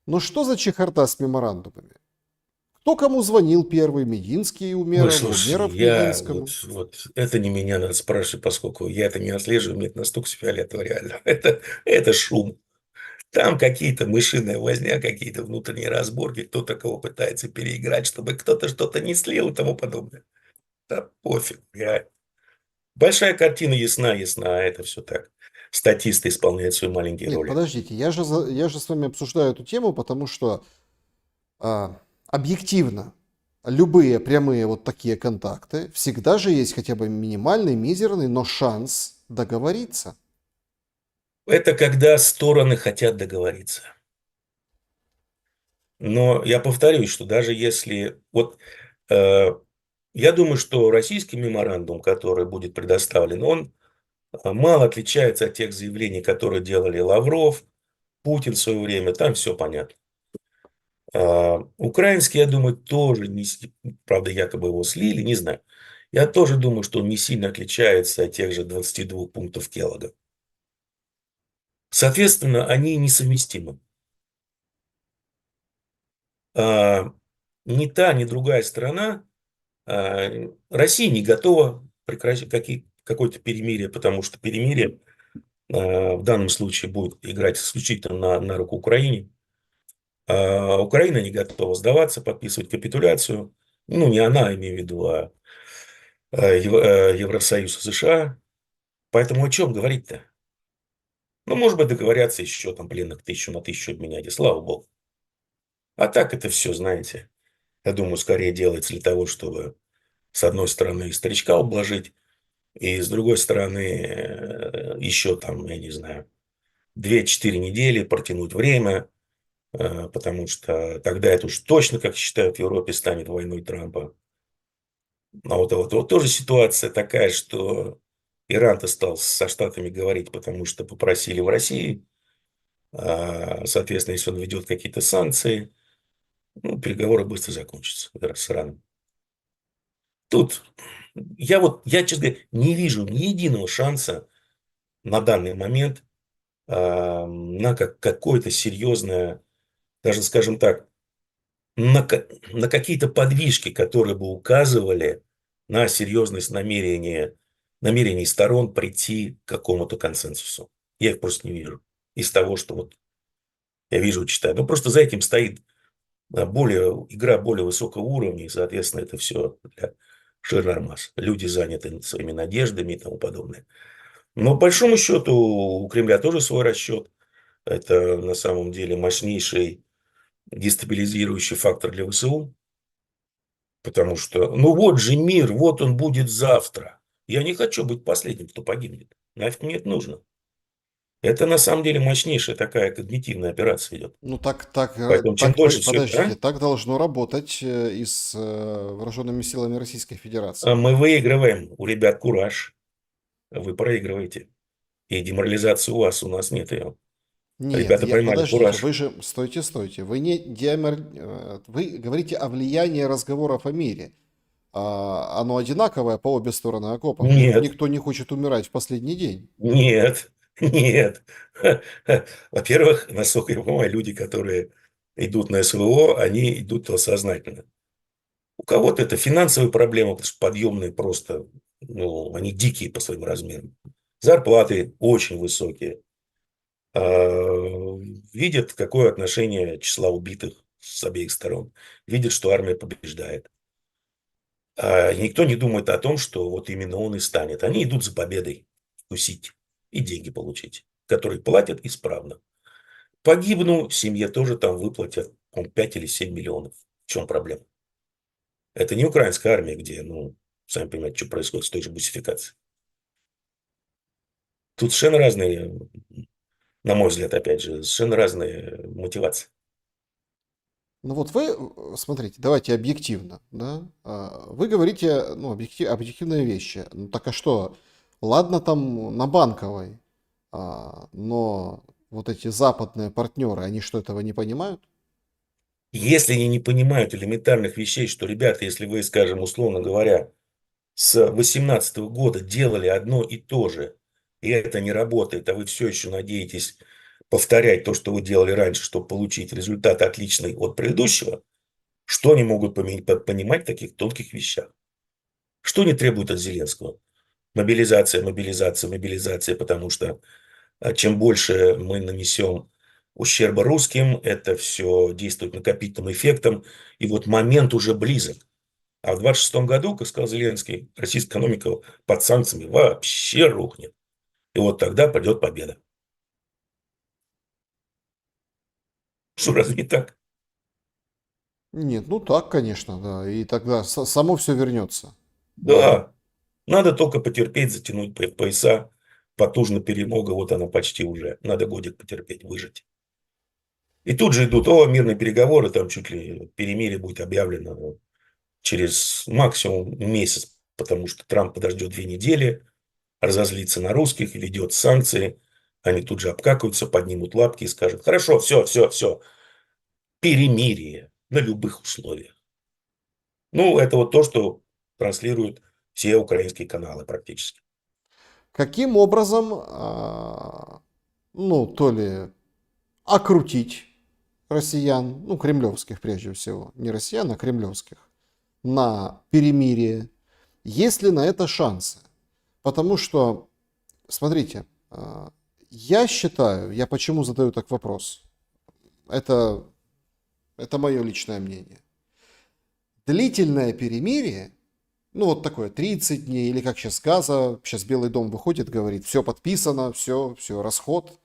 Но что за чехарда с меморандумами? Кто кому звонил первый? Мединский Ой, Умеров, слушай, Умеров я Мединскому. вот это не меня надо спрашивать, поскольку я это не отслеживаю, мне это настолько фиолетово реально. Это шум. Там какие-то мышиная возня, какие-то внутренние разборки, кто-то кого пытается переиграть, чтобы кто-то что-то не слил и тому подобное. Да пофиг, большая картина ясна, ясна, а это все так. Статисты исполняют свои маленькие Нет, роли. подождите, я же с вами обсуждаю эту тему, потому что объективно любые прямые вот такие контакты, всегда же есть хотя бы минимальный, мизерный, но шанс договориться. Это когда стороны хотят договориться. Но я повторюсь, что даже если... Вот я думаю, что российский меморандум, который будет предоставлен, он мало отличается от тех заявлений, которые делали Лавров, Путин в свое время. Там все понятно. Украинский, я думаю, тоже не... Правда, якобы его слили, не знаю. Я тоже думаю, что он не сильно отличается от тех же 22 пунктов Келлога. Соответственно, они несовместимы. Ни та, ни другая сторона, Россия не готова прекращать какое-то перемирие, потому что перемирие в данном случае будет играть исключительно на руку Украине. Украина не готова сдаваться, подписывать капитуляцию. Ну, не она, имею в виду, Евросоюз и США. Поэтому о чем говорить-то? Ну, может быть, договорятся еще там пленных 1000 на 1000 обменять, и слава богу. А так это все, знаете, я думаю, скорее делается для того, чтобы с одной стороны старичка ублажить, и с другой стороны еще там, я не знаю, 2-4 недели протянуть время, потому что тогда это уж точно, как считают в Европе, станет войной Трампа. А вот тоже ситуация такая, что Иран-то стал со Штатами говорить, потому что попросили в России. Соответственно, если он введет какие-то санкции, ну, переговоры быстро закончатся с Ираном. Тут я, честно говоря, не вижу ни единого шанса на данный момент на какое-то серьезное, даже, скажем так, на какие-то подвижки, которые бы указывали на серьезность намерений сторон прийти к какому-то консенсусу. Я их просто не вижу. Из того, что вот я вижу, читаю. Ну, просто за этим стоит игра более высокого уровня, и, соответственно, это все для ширнормас. Люди заняты своими надеждами и тому подобное. Но, по большому счету, у Кремля тоже свой расчет. Это, на самом деле, мощнейший дестабилизирующий фактор для ВСУ. Потому что, ну вот же мир, вот он будет завтра. Я не хочу быть последним, кто погибнет. Нафиг мне это нужно. Это на самом деле мощнейшая такая когнитивная операция идет. Ну так, Поэтому чем дольше все подождите, это... так должно работать и с вооруженными силами Российской Федерации. Мы выигрываем, у ребят кураж, вы проигрываете. И деморализации у вас, у нас нет ее. Нет, Ребята поймали подождите, кураж. вы же, стойте, стойте, вы не вы говорите о влиянии разговоров о мире. Оно одинаковое по обе стороны окопов. Нет, Никто не хочет умирать в последний день. нет, нет. Во-первых, насколько я понимаю, люди, которые идут на СВО, они идут туда сознательно. У кого-то это финансовые проблемы, потому что подъемные просто, ну, они дикие по своим размерам. Зарплаты очень высокие. Видят, какое отношение числа убитых с обеих сторон. Видят, что армия побеждает. Никто не думает о том, что вот именно он и станет. Они идут за победой, вкусить и деньги получить, которые платят исправно. Погибну, семье тоже там выплатят 5 или 7 миллионов. В чем проблема? Это не украинская армия, где, ну, сами понимаете, что происходит с той же бусификацией. Тут совершенно разные, на мой взгляд, опять же, совершенно разные мотивации. Ну вот вы, смотрите, давайте объективно, да? Вы говорите, ну, объективные вещи. Ну так а что? Ладно там на Банковой, но вот эти западные партнеры, они что, этого не понимают? Если они не понимают элементарных вещей, что, ребята, если вы, скажем, условно говоря, с 18 года делали одно и то же, и это не работает, а вы все еще надеетесь повторять то, что вы делали раньше, чтобы получить результат отличный от предыдущего, что они могут понимать в таких тонких вещах? Что они требуют от Зеленского? Мобилизация, мобилизация, мобилизация, потому что чем больше мы нанесем ущерба русским, это все действует накопительным эффектом, и вот момент уже близок. А в 26 году, как сказал Зеленский, российская экономика под санкциями вообще рухнет. И вот тогда придет победа. Что, разве не так? Нет, ну так, конечно, да. И тогда само все вернется. Мгм. Да. Надо только потерпеть, затянуть пояса. Потужно перемога, вот она почти уже. Надо годик потерпеть, выжить. И тут же идут, мирные переговоры, там чуть ли перемирие будет объявлено через максимум месяц, потому что Трамп подождет 2 недели, разозлится на русских, ведет санкции, они тут же обкакаются, поднимут лапки и скажут, хорошо, все, все, все, перемирие на любых условиях. Ну, это вот то, что транслируют все украинские каналы практически. Каким образом, ну, то ли окрутить россиян, ну, кремлевских прежде всего, не россиян, а кремлевских, на перемирие, есть ли на это шансы? Потому что, смотрите, я считаю, я почему задаю так вопрос, это, это мое личное мнение. Длительное перемирие, ну вот такое 30 дней, или как сейчас Газа, сейчас Белый дом выходит, говорит, все подписано, все, расход.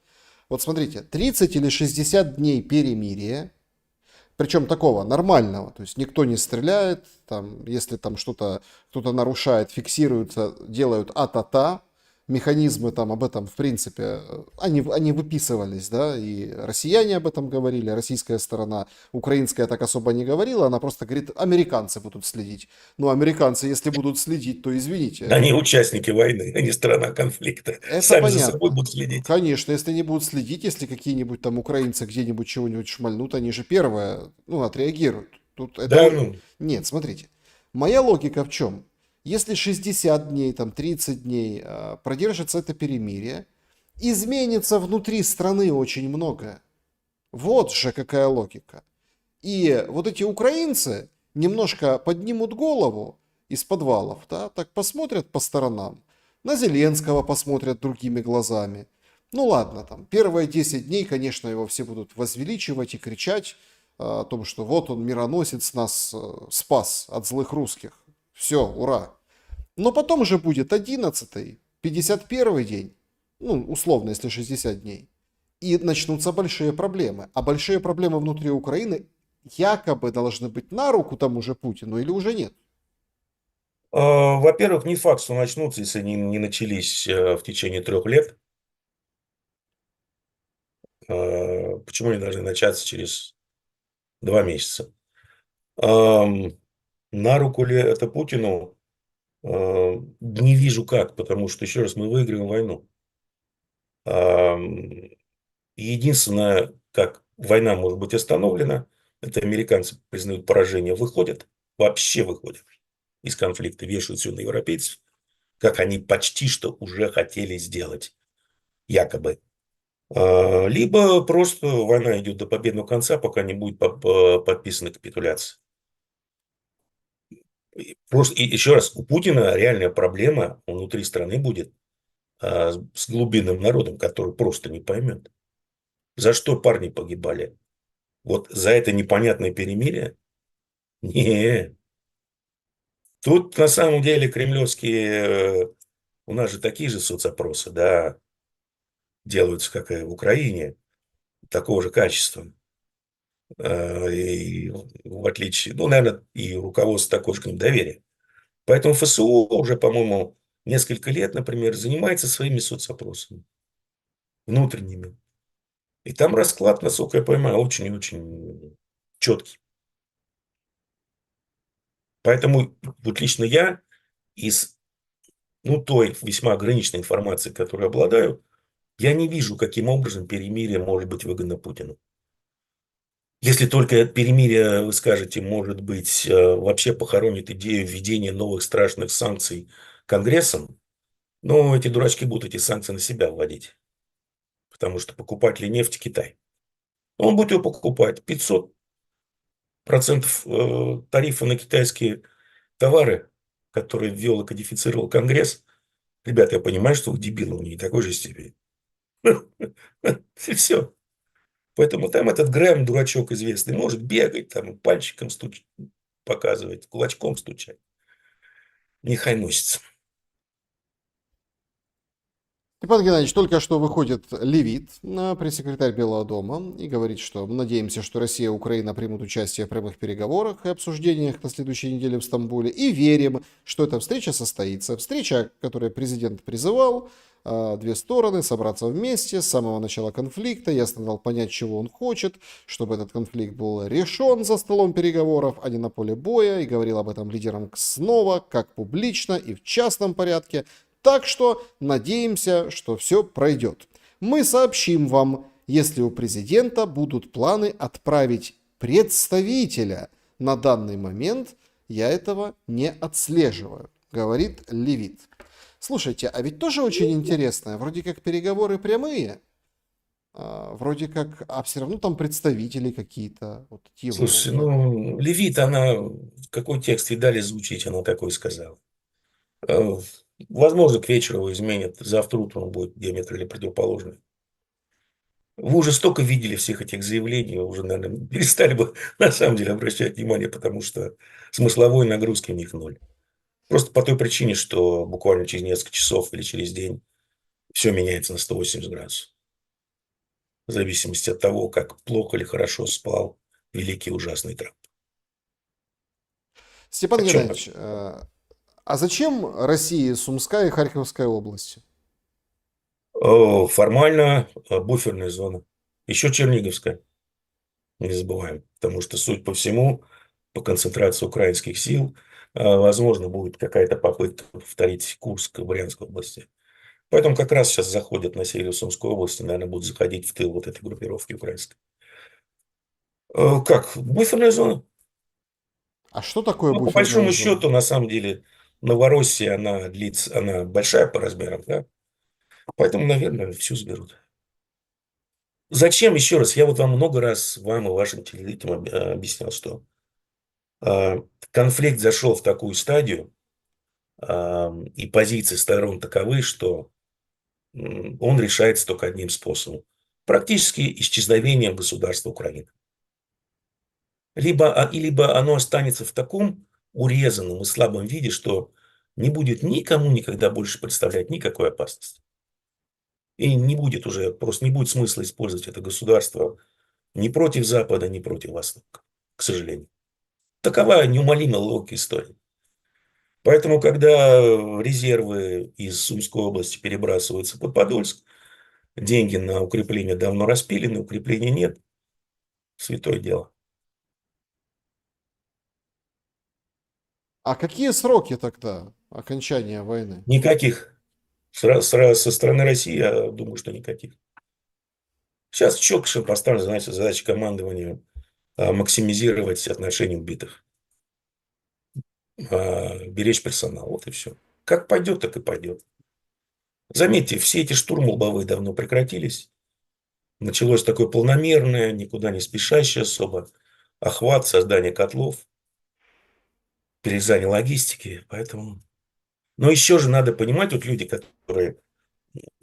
Вот смотрите, 30 или 60 дней перемирия, причем такого нормального, то есть никто не стреляет, там, если там что-то кто-то нарушает, фиксируются, делают а-та-та, механизмы там об этом, в принципе, они выписывались, да, и россияне об этом говорили, российская сторона, украинская так особо не говорила, она просто говорит, американцы будут следить. Ну, американцы, если будут следить, то извините, Они участники войны, они страна конфликта. это Сами за собой понятно. будут следить. Конечно, если они будут следить, если какие-нибудь там украинцы где-нибудь чего-нибудь шмальнут, они же первые, ну, отреагируют. Тут это... Да, ну, Нет, смотрите. Моя логика в чем? Если 60 дней, там 30 дней продержится это перемирие, изменится внутри страны очень многое. Вот же какая логика. И вот эти украинцы немножко поднимут голову из подвалов, да, так посмотрят по сторонам, на Зеленского посмотрят другими глазами. Ну ладно, там первые 10 дней, конечно, его все будут возвеличивать и кричать о том, что вот он, мироносец, нас спас от злых русских. Все, ура. Но потом же будет 11-й, 51-й день, ну, условно, если 60 дней, и начнутся большие проблемы. А большие проблемы внутри Украины якобы должны быть на руку тому же Путину или уже нет? во-первых, не факт, что начнутся, если они не начались в течение 3 лет. Почему они должны начаться через 2 месяца? Ам, На руку ли это Путину? Не вижу как, потому что, еще раз, мы выиграем войну. Ам, И единственное, как война может быть остановлена, это американцы признают поражение, выходят, вообще выходят из конфликта, вешают все на европейцев, как они почти что уже хотели сделать, якобы. Либо просто война идет до победного конца, пока не будет подписана капитуляция. Просто, и еще раз, у Путина реальная проблема внутри страны будет с глубинным народом, который просто не поймет, за что парни погибали. Вот за это непонятное перемирие? Не. Тут на самом деле кремлевские, у нас же такие же соцопросы, да, делаются, как и в Украине, такого же качества. И в отличие, ну, наверное, и руководство такое же к ним доверие. Поэтому ФСО уже, по-моему, несколько лет, например, занимается своими соцопросами внутренними. И там расклад, насколько я понимаю, очень и очень четкий. Поэтому вот лично я из, ну, той весьма ограниченной информации, которой обладаю, я не вижу, каким образом перемирие может быть выгодно Путину. Если только перемирие, вы скажете, может быть, вообще похоронит идею введения новых страшных санкций Конгрессом, но эти дурачки будут эти санкции на себя вводить. Потому что покупатель нефти Китай. Он будет его покупать. 500% тарифа на китайские товары, которые ввел и кодифицировал Конгресс. Ребята, я понимаю, что вы дебилы, у не такой же степени. И все. Поэтому там этот Грэм, дурачок известный, может бегать, там пальчиком показывать, кулачком стучать. Нехай носится. Степан Геннадьевич, только что выходит Левит, пресс-секретарь Белого дома, и говорит, что мы надеемся, что Россия и Украина примут участие в прямых переговорах и обсуждениях на следующей неделе в Стамбуле, и верим, что эта встреча состоится. Встреча, которую президент призывал две стороны собраться вместе с самого начала конфликта, ясно дал понять, чего он хочет, чтобы этот конфликт был решен за столом переговоров, а не на поле боя, и говорил об этом лидерам снова, как публично и в частном порядке. Так что надеемся, что все пройдет. Мы сообщим вам, если у президента будут планы отправить представителя. На данный момент я этого не отслеживаю, говорит Левит. Слушайте, а ведь тоже очень интересно. Вроде как переговоры прямые, вроде как, а все равно там представители какие-то от Слушайте, Европы. ну, Левит, она, какой текст ей дали звучить, она такой сказала. Э, Возможно, к вечеру его изменят, завтра утром он будет диаметрально противоположный. Вы уже столько видели всех этих заявлений, вы уже, наверное, перестали бы на самом деле обращать внимание, потому что смысловой нагрузки в них ноль. Просто по той причине, что буквально через несколько часов или через день все меняется на 180 градусов. В зависимости от того, как плохо или хорошо спал великий ужасный Трамп. Степан О чем мы? Геннадьевич, а зачем России Сумская и Харьковская области? Формально буферная зона. Еще Черниговская, не забываем. Потому что, суть по всему, по концентрации украинских сил, возможно, будет какая-то попытка повторить Курск и Брянской области. Поэтому как раз сейчас заходят на севере Сумской области, наверное, будут заходить в тыл вот этой группировки украинской. Как? Буферная зона. А что такое Ну, по буферная большому зона? счету, на самом деле, Новороссия, она длится, она большая по размерам, да? Поэтому, наверное, всю заберут. Зачем, еще раз, я вот вам много раз, вам и вашим телезрителям объяснял, что конфликт зашел в такую стадию, и позиции сторон таковы, что он решается только одним способом. Практически исчезновением государства Украины. Либо оно останется в таком урезанном и слабом виде, что не будет никому никогда больше представлять никакой опасности. И не будет уже, просто не будет смысла использовать это государство ни против Запада, ни против Востока, к сожалению. Такова неумолимая логика истории. Поэтому, когда резервы из Сумской области перебрасываются под Подольск, деньги на укрепление давно распилены, укрепления нет. Святое дело. А какие сроки тогда окончания войны? Никаких. Со стороны России, я думаю, что никаких. Сейчас четко поставлена, знаете, задача командования максимизировать отношения убитых, беречь персонал. Вот и все. Как пойдет, так и пойдет. Заметьте, все эти штурмы лобовые давно прекратились. Началось такое полномерное, никуда не спешащее особо охват, создание котлов, перерезание логистики. Поэтому... Но еще же надо понимать, вот люди, которые...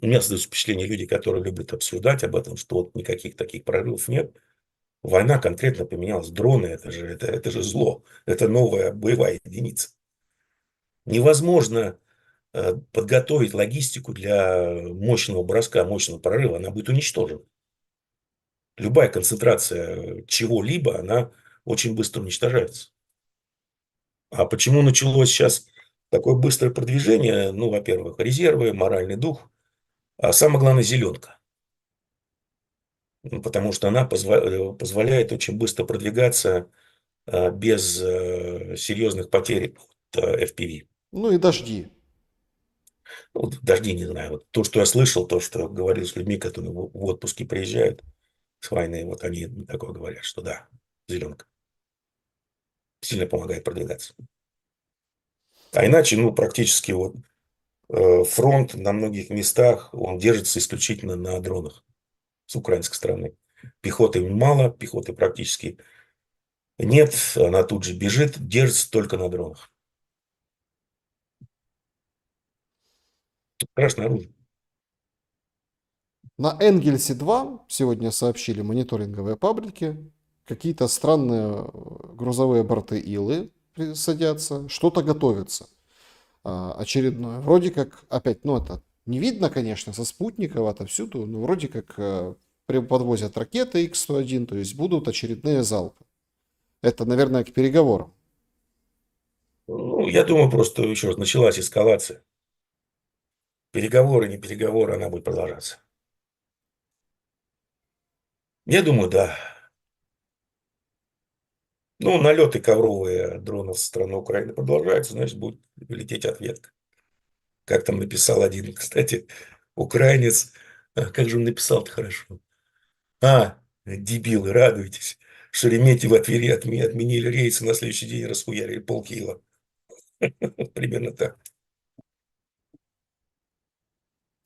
У меня создается впечатление, люди, которые любят обсуждать об этом, что вот никаких таких прорывов нет. Война конкретно поменялась. Дроны это же зло. Это новая боевая единица. Невозможно подготовить логистику для мощного броска, мощного прорыва. Она будет уничтожена. Любая концентрация чего-либо, она очень быстро уничтожается. А почему началось сейчас такое быстрое продвижение? Ну, во-первых, резервы, моральный дух, а самое главное, зеленка. Ну, потому что она позволяет очень быстро продвигаться без серьезных потерь от FPV. Ну и дожди. Вот дожди, не знаю. Вот то, что я слышал, то, что говорил с людьми, которые в отпуске приезжают с войны, вот они такое говорят, что да, зеленка сильно помогает продвигаться. А иначе, ну, практически вот фронт на многих местах, он держится исключительно на дронах с украинской стороны. Пехоты мало, пехоты практически нет, она тут же бежит, держится только на дронах. Страшное оружие. На Энгельсе-2 сегодня сообщили мониторинговые паблики, какие-то странные грузовые борты Илы садятся, что-то готовится. Очередное. Вроде как, опять, ну это не видно, конечно, со спутников отовсюду, но вроде как подвозят ракеты Х-101, то есть будут очередные залпы. Это, наверное, к переговорам. Ну, я думаю, просто еще раз началась эскалация. Переговоры, не переговоры, она будет продолжаться. Я думаю, да. Ну, налеты ковровые дронов со стороны Украины продолжаются, значит, будет лететь ответка. Как там написал один, кстати, украинец. Как же он написал-то хорошо. Дебилы, радуйтесь. Шереметьево в Твери отменили рейсы, на следующий день расхуярили полкило. Примерно так.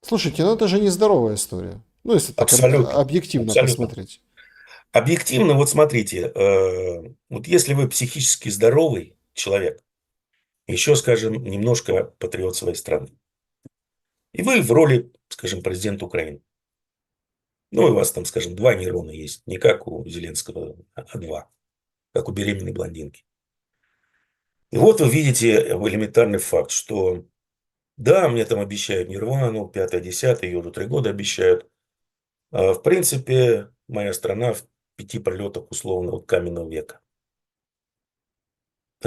Слушайте, ну это же нездоровая история. Ну, если так Абсолютно. объективно Абсолютно. посмотреть. Объективно, вот смотрите, вот если вы психически здоровый человек, еще, скажем, немножко патриот своей страны, и вы в роли, скажем, президента Украины, ну, и у вас там, скажем, два нейрона есть, не как у Зеленского, а два, как у беременной блондинки. И вот вы видите элементарный факт, что да, мне там обещают Нирвану, 5-10, ее уже 3 года обещают. В принципе, моя страна в 5 пролетах условно от каменного века.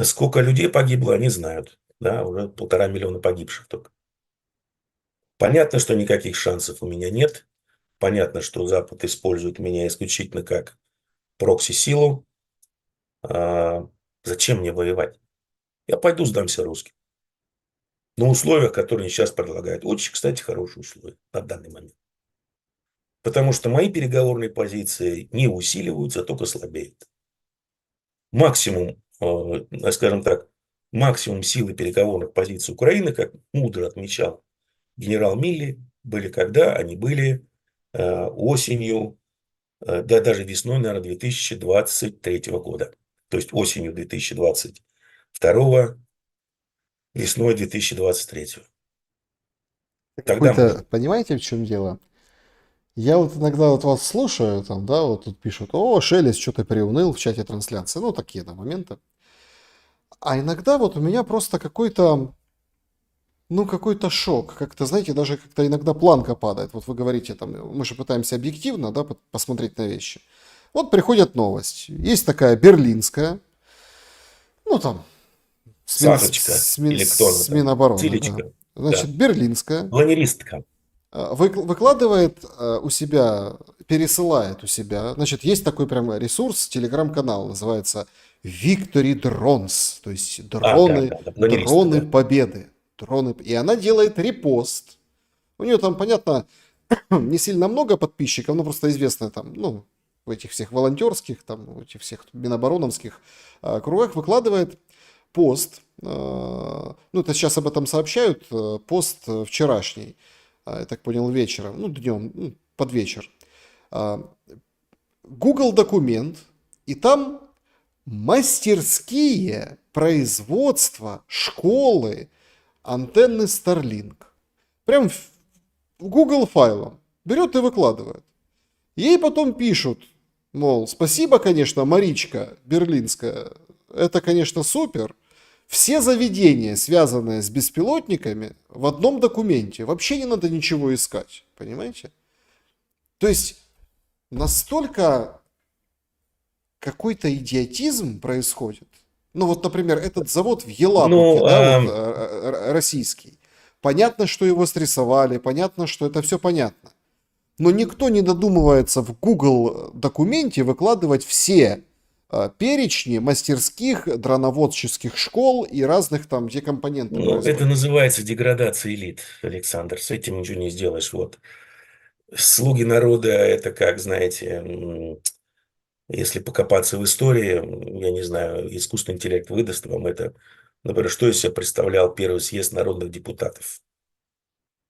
Сколько людей погибло, они знают. Да, уже 1,5 миллиона погибших только. Понятно, что никаких шансов у меня нет. Понятно, что Запад использует меня исключительно как прокси-силу. Зачем мне воевать? Я пойду сдамся русским. На условиях, которые они сейчас предлагают. Очень, кстати, хорошие условия на данный момент. Потому что мои переговорные позиции не усиливаются, а только слабеют. Максимум, скажем так, максимум силы переговорных позиций Украины, как мудро отмечал генерал Милли, были когда? Они были осенью, да даже весной, наверное, 2023 года. То есть осенью 2022, весной 2023. Тогда можно. Какой-то, понимаете, в чем дело? Я вот иногда вот вас слушаю, там, да, вот тут пишут, о, Шелест что-то приуныл в чате трансляции, ну, такие, да, моменты. А иногда вот у меня просто какой-то, ну, какой-то шок, как-то, знаете, даже как-то иногда планка падает. Вот вы говорите, там, мы же пытаемся объективно, да, посмотреть на вещи. Вот приходит новость, есть такая берлинская, ну, там, Сашечка или кто она с там? Минобороны, да. Зилечка. Значит, Да. берлинская. Планеристка. Выкладывает у себя, пересылает у себя. Значит, есть такой прям ресурс, телеграм-канал, называется Victory Drones, то есть Да, дроны, да, да, планеристка, дроны да. победы. Дроны, и она делает репост. У нее там, понятно, не сильно много подписчиков, но просто известно там, ну, в этих всех волонтерских, там, в этих всех минобороновских кругах выкладывает пост, ну, это сейчас об этом сообщают, пост вчерашний, я так понял, вечером, ну, днем, ну, под вечер. А, Google документ, и там мастерские производства школы антенны Starlink. Прям в Google файлом. Берет и выкладывает. Ей потом пишут, мол, спасибо, конечно, Маричка Берлинская, это, конечно, супер. Все заведения, связанные с беспилотниками, в одном документе. Вообще не надо ничего искать, понимаете? То есть настолько какой-то идиотизм происходит. Ну вот, например, этот завод в Елабуге, Ну, да, вот российский. Понятно, что его стрессовали, понятно, что это все понятно. Но никто не додумывается в Google документе выкладывать все перечни мастерских дроноводческих школ и разных там, где компоненты ну, это производятся. называется деградация элит, Александр. С этим ничего не сделаешь. Вот. Слуги народа – это как, знаете, если покопаться в истории, я не знаю, искусственный интеллект выдаст вам это. Например, что из себя представлял первый съезд народных депутатов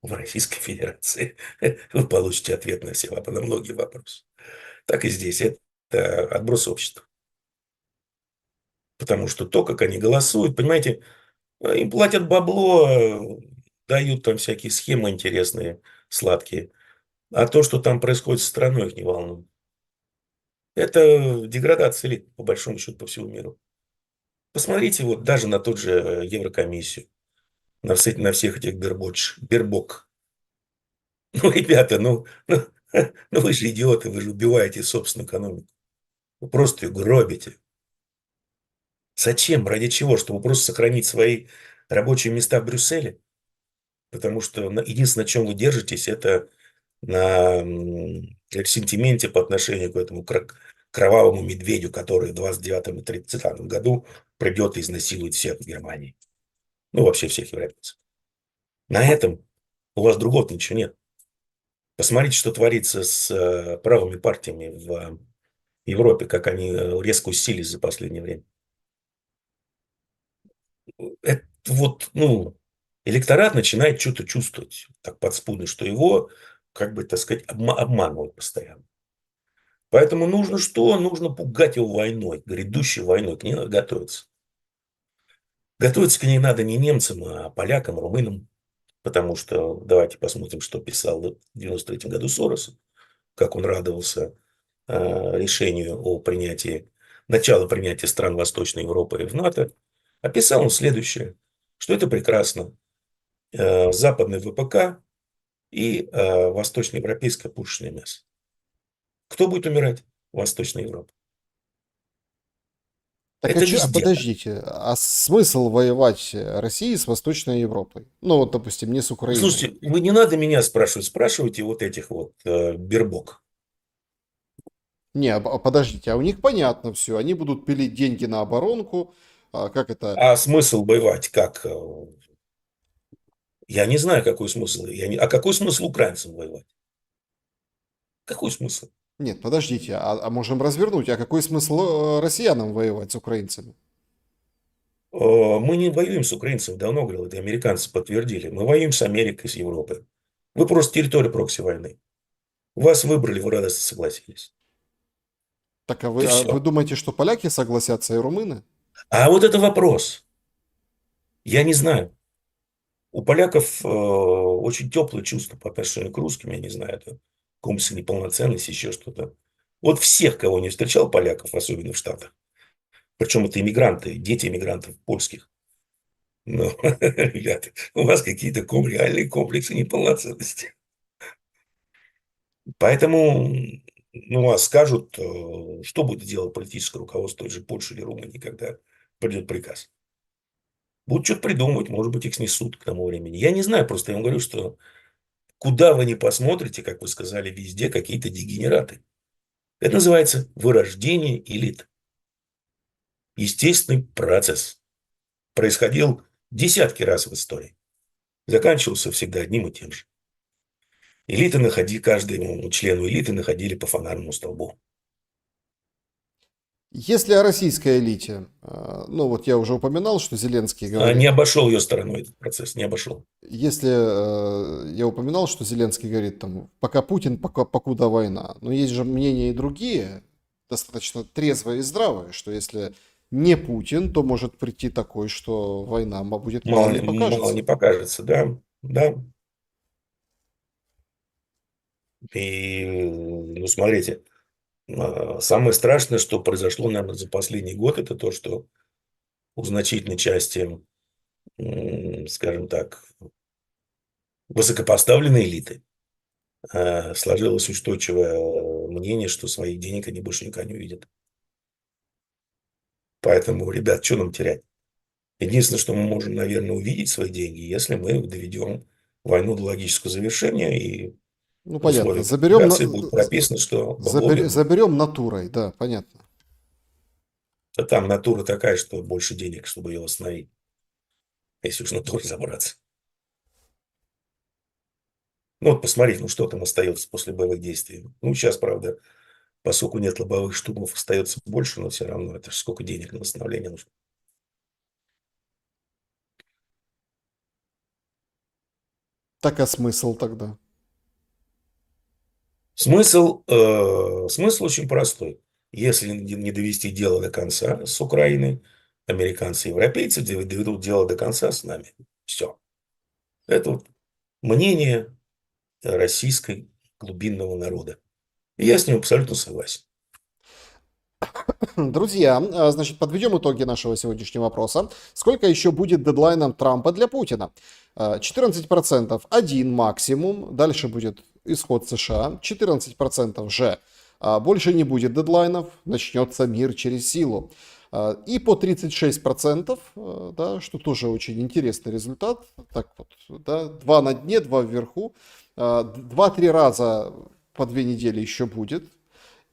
в Российской Федерации? Вы получите ответ на многие вопросы. Так и здесь. Это отброс общества. Потому что то, как они голосуют, понимаете, им платят бабло, дают там всякие схемы интересные, сладкие. А то, что там происходит с страной, их не волнует. Это деградация элит, по большому счету, по всему миру. Посмотрите вот даже на тот же Еврокомиссию, на всех этих бербок. Ну, ребята, ну вы же идиоты, вы же убиваете собственную экономику. Вы просто ее гробите. Зачем? Ради чего? Чтобы просто сохранить свои рабочие места в Брюсселе? Потому что единственное, на чем вы держитесь, это на сентименте по отношению к этому кровавому медведю, который в 29 и 30 году придет и изнасилует всех в Германии. Ну, вообще всех европейцев. На этом у вас другого ничего нет. Посмотрите, что творится с правыми партиями в Европе, как они резко усилились за последнее время. Это вот, ну, электорат начинает что-то чувствовать так подспудно, что его, как бы, так сказать, обманывают постоянно. Поэтому нужно что? Нужно пугать его войной, грядущей войной. К ней надо готовиться. Готовиться к ней надо не немцам, а полякам, румынам. Потому что давайте посмотрим, что писал в 93 году Сорос, как он радовался решению о принятии, начала принятия стран Восточной Европы в НАТО. Описал он следующее, что это прекрасно. Западный ВПК и восточноевропейское пушечное мясо. Кто будет умирать в Восточной Европе? Так Это везде так. подождите, а смысл воевать России с Восточной Европой? Ну вот, допустим, не с Украиной. Слушайте, вы не надо меня спрашивать, спрашивайте вот этих вот бербок. Не, подождите, а у них понятно все, они будут пилить деньги на оборонку, как это. А смысл воевать как? Я не знаю, какой смысл. А какой смысл украинцам воевать? Какой смысл? Нет, подождите, можем развернуть, а какой смысл россиянам воевать с украинцами? Мы не воюем с украинцами, давно говорил, это американцы подтвердили. Мы воюем с Америкой, с Европой. Вы просто территория прокси войны. Вас выбрали, вы радостно согласились. Так Это а вы все. думаете, что поляки согласятся и румыны? А вот это вопрос. Я не знаю. У поляков очень теплые чувства по отношению к русским, я не знаю, это комплекс неполноценности, еще что-то. Вот всех, кого не встречал поляков, особенно в Штатах, причем это иммигранты, дети иммигрантов польских. Но, ребята, у вас какие-то реальные комплексы неполноценности. Поэтому, ну, вас скажут, что будет делать политическое руководство той же Польши или Румынии, когда придет приказ. Будут что-то придумывать, может быть, их снесут к тому времени. Я не знаю, просто я вам говорю, что куда вы не посмотрите, как вы сказали, везде какие-то дегенераты. Это называется вырождение элит. Естественный процесс. Происходил десятки раз в истории. Заканчивался всегда одним и тем же. каждому члену элиты находили по фонарному столбу. Если о российской элите, ну вот я уже упоминал, что Зеленский Не говорит, обошел ее стороной этот процесс, не обошел. если я упоминал, что Зеленский говорит, там, пока Путин, покуда война, но есть же мнения и другие, достаточно трезвые и здравые, что если не Путин, то может прийти такой, что война будет мало не Мало покажется. не покажется, да, да. И, ну, смотрите, самое страшное, что произошло, наверное, за последний год, это то, что у значительной части, скажем так, высокопоставленной элиты сложилось устойчивое мнение, что своих денег они больше никогда не увидят. Поэтому, ребят, что нам терять? Единственное, что мы можем, наверное, увидеть свои деньги, если мы доведем войну до логического завершения, и Ну, в понятно, условиях заберем, капитуляции будет прописано, что бабло вернут. заберем натурой, да, понятно. А там натура такая, что больше денег, чтобы ее восстановить, если уж натурой разобраться. Ну, вот посмотрите, ну что там остается после боевых действий. Ну, сейчас, правда, поскольку нет лобовых штурмов, остается больше, но все равно это ж сколько денег на восстановление нужно. Так а смысл тогда? Смысл очень простой. Если не довести дело до конца с Украиной, американцы и европейцы доведут дело до конца с нами. Все. Это вот мнение российской глубинного народа. И я с ним абсолютно согласен. Друзья, значит, подведем итоги нашего сегодняшнего вопроса. Сколько еще будет дедлайном Трампа для Путина? 14% один максимум, дальше будет исход США. 14% же больше не будет дедлайнов, начнется мир через силу. И по 36%, да, что тоже очень интересный результат. Так вот, да, 2 на дне, 2 вверху. 2-3 раза по 2 недели еще будет.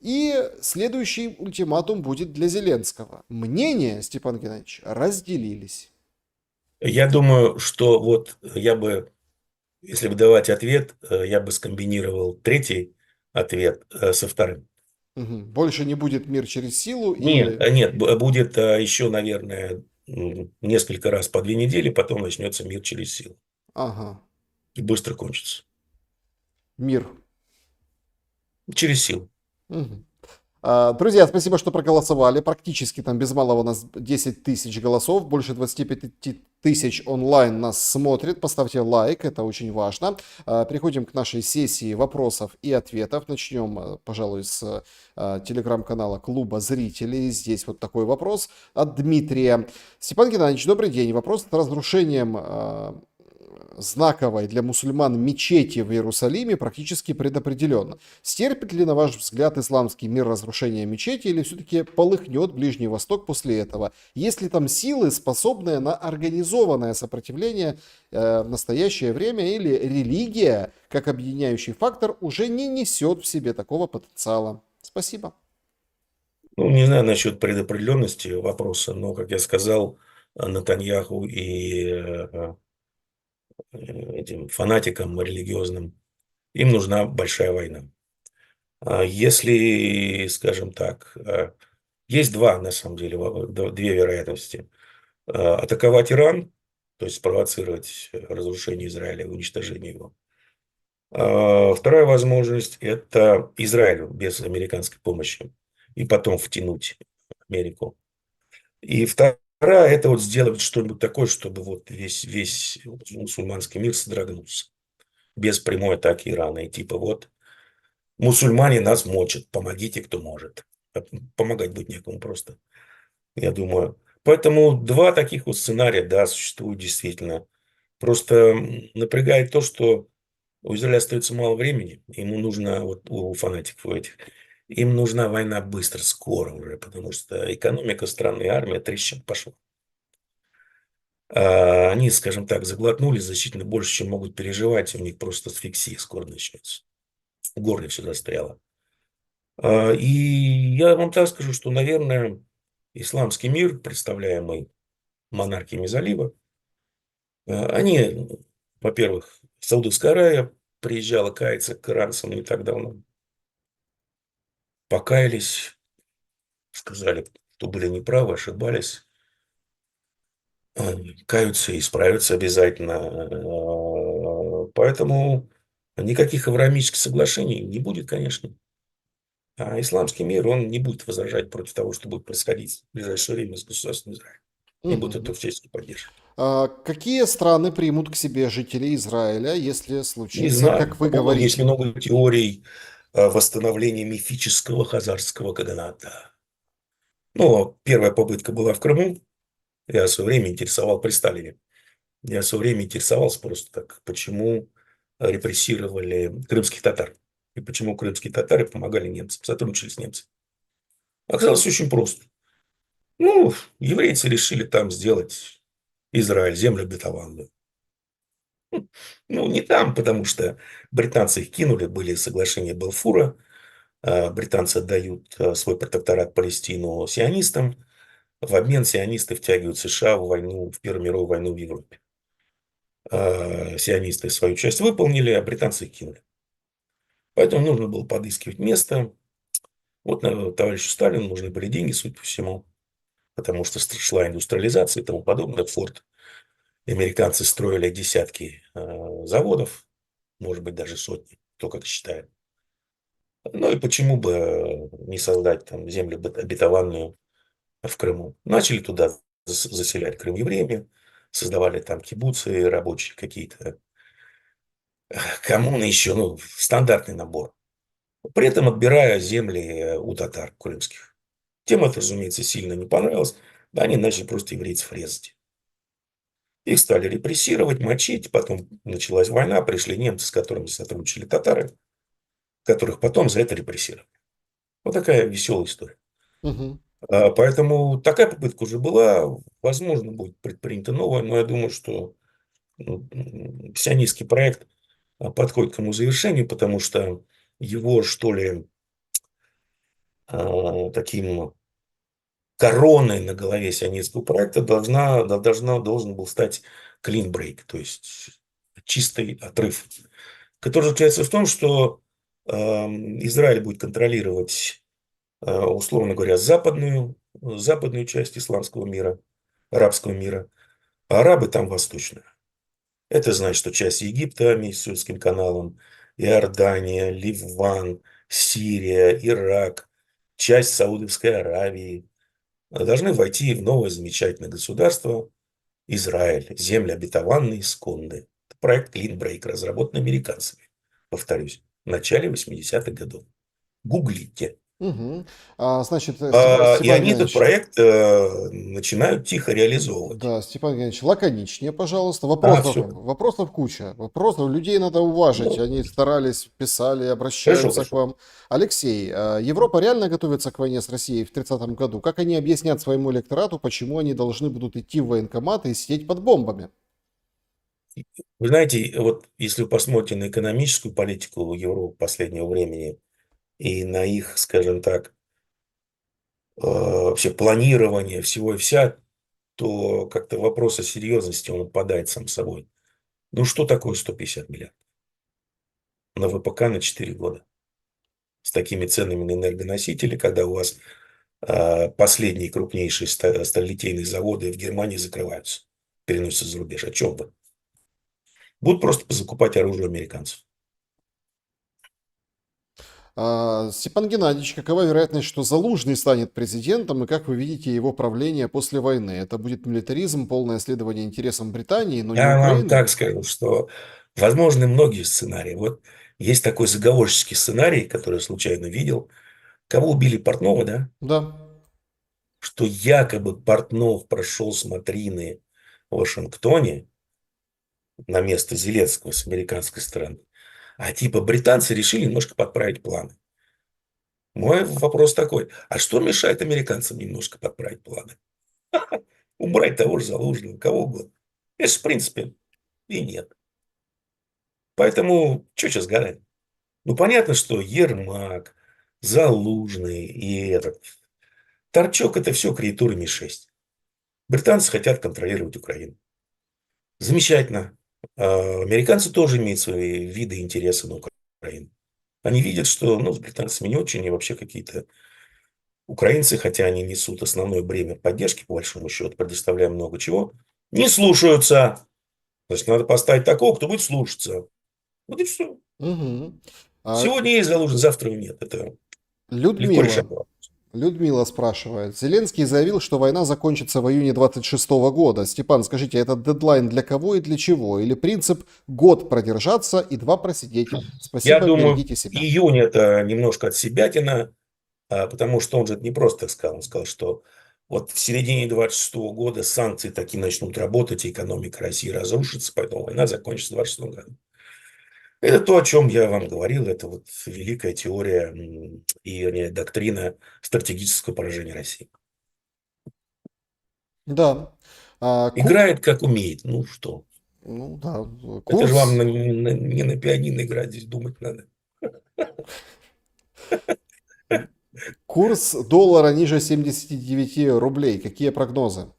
И следующий ультиматум будет для Зеленского. Мнения, Степан Геннадьевич, разделились. Я думаю, что вот я бы, если бы давать ответ, я бы скомбинировал третий ответ со вторым. Мгм. Больше не будет мир через силу Нет, или... нет, будет еще, наверное, несколько раз по 2 недели, потом начнется мир через силу. Ага, И быстро кончится. мир. Через силу. Мгм. Друзья, спасибо, что проголосовали. Практически там без малого у нас 10 тысяч голосов. Больше 25 тысяч онлайн нас смотрит. Поставьте лайк, это очень важно. Переходим к нашей сессии вопросов и ответов. Начнем, пожалуй, с телеграм-канала Клуба зрителей. Здесь вот такой вопрос от Дмитрия. Степан Геннадьевич, добрый день. Вопрос с разрушением знаковой для мусульман мечети в Иерусалиме практически предопределенно. Стерпит ли, на ваш взгляд, исламский мир разрушения мечети или все-таки полыхнет Ближний Восток после этого? Есть ли там силы, способные на организованное сопротивление в настоящее время, или религия, как объединяющий фактор, уже не несет в себе такого потенциала? Спасибо. Ну, не знаю насчет предопределенности вопроса, но, как я сказал, Натаньяху и этим фанатикам религиозным, им нужна большая война. Если, скажем так, есть на самом деле, две вероятности. Атаковать Иран, то есть спровоцировать разрушение Израиля и уничтожение его. Вторая возможность – это Израилю без американской помощи и потом втянуть Америку. И вторая – это вот сделать что-нибудь такое, чтобы вот весь мусульманский мир содрогнулся без прямой атаки Ирана. И типа вот мусульмане нас мочат, помогите, кто может. Помогать будет некому просто, я думаю. Поэтому два таких вот сценария, да, существуют действительно. Просто напрягает то, что у Израиля остается мало времени. Ему нужно, вот у фанатиков этих, им нужна война быстро, скоро уже, потому что экономика страны, армия трещит пошла. Они, скажем так, заглотнули значительно больше, чем могут переживать. У них просто асфиксия скоро начнется. В горле все застряло. И я вам так скажу, что, наверное, исламский мир, представляемый монархиями залива, они, во-первых, Саудовская Аравия приезжала каяться к иранцам не так давно. Покаялись, сказали, что были неправы, ошибались. Каются и исправятся обязательно. Поэтому никаких авраамических соглашений не будет, конечно. А исламский мир, он не будет возражать против того, что будет происходить в ближайшее время с государством Израиль. И будет это Мгм. всячески поддерживать. Какие страны примут к себе жителей Израиля, если Не случится, как знаю. вы По поводу есть говорите? много теорий восстановления мифического хазарского каганата. Ну, первая попытка была в Крыму. Я в свое время интересовал при Сталине. Я в свое время интересовался просто так, почему репрессировали крымских татар. И почему крымские татары помогали немцам, сотрудничали с немцами. Оказалось очень просто. Ну, еврейцы решили там сделать Израиль, землю обетованную. Ну, не там, потому что британцы их кинули, были соглашения Балфура. Британцы отдают свой протекторат Палестину сионистам. В обмен сионисты втягивают США в войну, в Первую мировую войну в Европе. Сионисты свою часть выполнили, а британцы их кинули. Поэтому нужно было подыскивать место. Вот товарищу Сталину нужны были деньги, судя по всему, потому что шла индустриализация и тому подобное. Форд американцы строили десятки заводов, может быть, даже сотни, кто как считает. Ну и почему бы не создать там землю обетованную в Крыму. Начали туда заселять Крым евреями, создавали там кибуцы, рабочие какие-то коммуны еще, ну, стандартный набор. При этом отбирая земли у татар крымских. Тем это, разумеется, сильно не понравилось. Они начали просто еврейцев резать. Их стали репрессировать, мочить. Потом началась война, пришли немцы, с которыми сотрудничали татары, которых потом за это репрессировали. Вот такая веселая история. Мгм. Поэтому такая попытка уже была. Возможно, будет предпринята новая, но я думаю, что ну, сионистский проект подходит к своему завершению, потому что его, что ли, таким короной на голове сионистского проекта должен был стать clean break, то есть чистый отрыв, который заключается в том, что Израиль будет контролировать, условно говоря, западную часть исламского мира, арабского мира, а арабы там восточную. Это значит, что часть Египта вместе с Суэцким каналом, Иордания, Ливан, Сирия, Ирак, часть Саудовской Аравии должны войти в новое замечательное государство Израиль, земли обетованные исконные. Это проект Clean Break, разработан американцами, повторюсь, в начале 80-х годов. Гуглите. Мгм. Значит, И Степан они этот Геннадьевич, проект начинают тихо реализовывать. да, Степан Геннадьевич, лаконичнее, пожалуйста. Вопросов, Все. вопросов куча. Вопросов людей надо уважить. Ну, Они старались, писали, хорошо, обращаются к хорошо. вам. Алексей, Европа реально готовится к войне с Россией в 30-м году? Как они объяснят своему электорату, почему они должны будут идти в военкоматы и сидеть под бомбами? Вы знаете, вот если вы посмотрите на экономическую политику Европы последнего времени и на их, скажем так, вообще планирование всего и вся, то как-то вопрос о серьезности, он отпадает сам собой. Ну, что такое 150 миллиардов на ВПК на 4 года? С такими ценами на энергоносители, когда у вас последние крупнейшие сталелитейные заводы в Германии закрываются, переносятся за рубеж. О чем вы? Будут просто закупать оружие у американцев. Степан Геннадьевич, какова вероятность, что Залужный станет президентом, и как вы видите его правление после войны? Это будет милитаризм, полное следование интересам Британии, но не Я вам Украины? так скажу, что возможны многие сценарии. Вот есть такой заговорческий сценарий, который я случайно видел. Кого убили Портнова, да? Да. Что якобы Портнов прошел смотрины в Вашингтоне на место Зеленского с американской стороны. А типа британцы решили немножко подправить планы. Мой вопрос такой, а что мешает американцам немножко подправить планы? Убрать того же Залужного, кого угодно. Это же, в принципе, и нет. Поэтому, что сейчас гадать? Ну, понятно, что Ермак, Залужный и этот. Торчок – это все креатуры Ми-6. Британцы хотят контролировать Украину. Замечательно. Американцы тоже имеют свои виды и интересы на Украину. Они видят, что с британцами не очень, и вообще какие-то украинцы, хотя они несут основное бремя поддержки, по большому счету, предоставляя много чего, не слушаются. Значит, надо поставить такого, кто будет слушаться. Вот и все. Мгм. А, Сегодня есть Залужный, завтра его нет. Это легко решать. Людмила. Людмила спрашивает. Зеленский заявил, что война закончится в июне 26 года. Степан, скажите, этот дедлайн для кого и для чего? Или принцип год продержаться и два просидеть? Я Спасибо, думаю, берегите себя. июнь это немножко от себятина, потому что он же это не просто так сказал. Он сказал, что вот в середине 26 года санкции такие начнут работать, и экономика России разрушится, поэтому война закончится в 26 году. Это то, о чем я вам говорил, это вот великая теория и доктрина стратегического поражения России. Да. А, Играет как умеет, ну что. Ну да, Это же вам курс, не на пианино играть, здесь думать надо. курс доллара ниже 79 рублей. Какие прогнозы?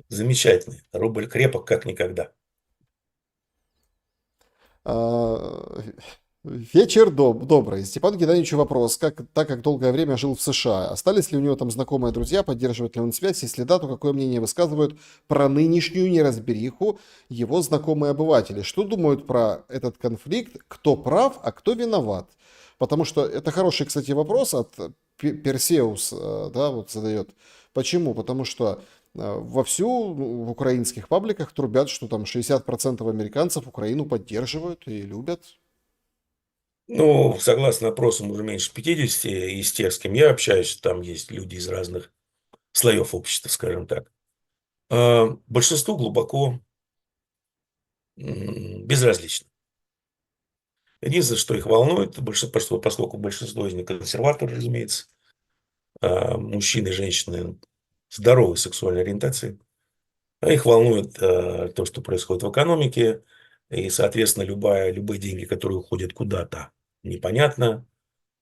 Замечательный. Рубль крепок как никогда. А, Вечер добрый. Степан Геннадьевичу вопрос. Так как долгое время жил в США, остались ли у него там знакомые друзья, поддерживает ли он связь? Если да, то какое мнение высказывают про нынешнюю неразбериху его знакомые обыватели? Что думают про этот конфликт? Кто прав, а кто виноват? Потому что это хороший, кстати, вопрос от Персеус, да, вот задает. Почему? Потому что вовсю в украинских пабликах трубят, что там 60% американцев Украину поддерживают и любят. Ну, согласно опросам, уже меньше 50 из тех, с кем я общаюсь, там есть люди из разных слоев общества, скажем так. Большинству глубоко безразлично. Единственное, что их волнует, поскольку большинство из них консерваторы, разумеется, мужчины и женщины здоровой сексуальной ориентации, а их волнует то, что происходит в экономике, и, соответственно, любые деньги, которые уходят куда-то, непонятно,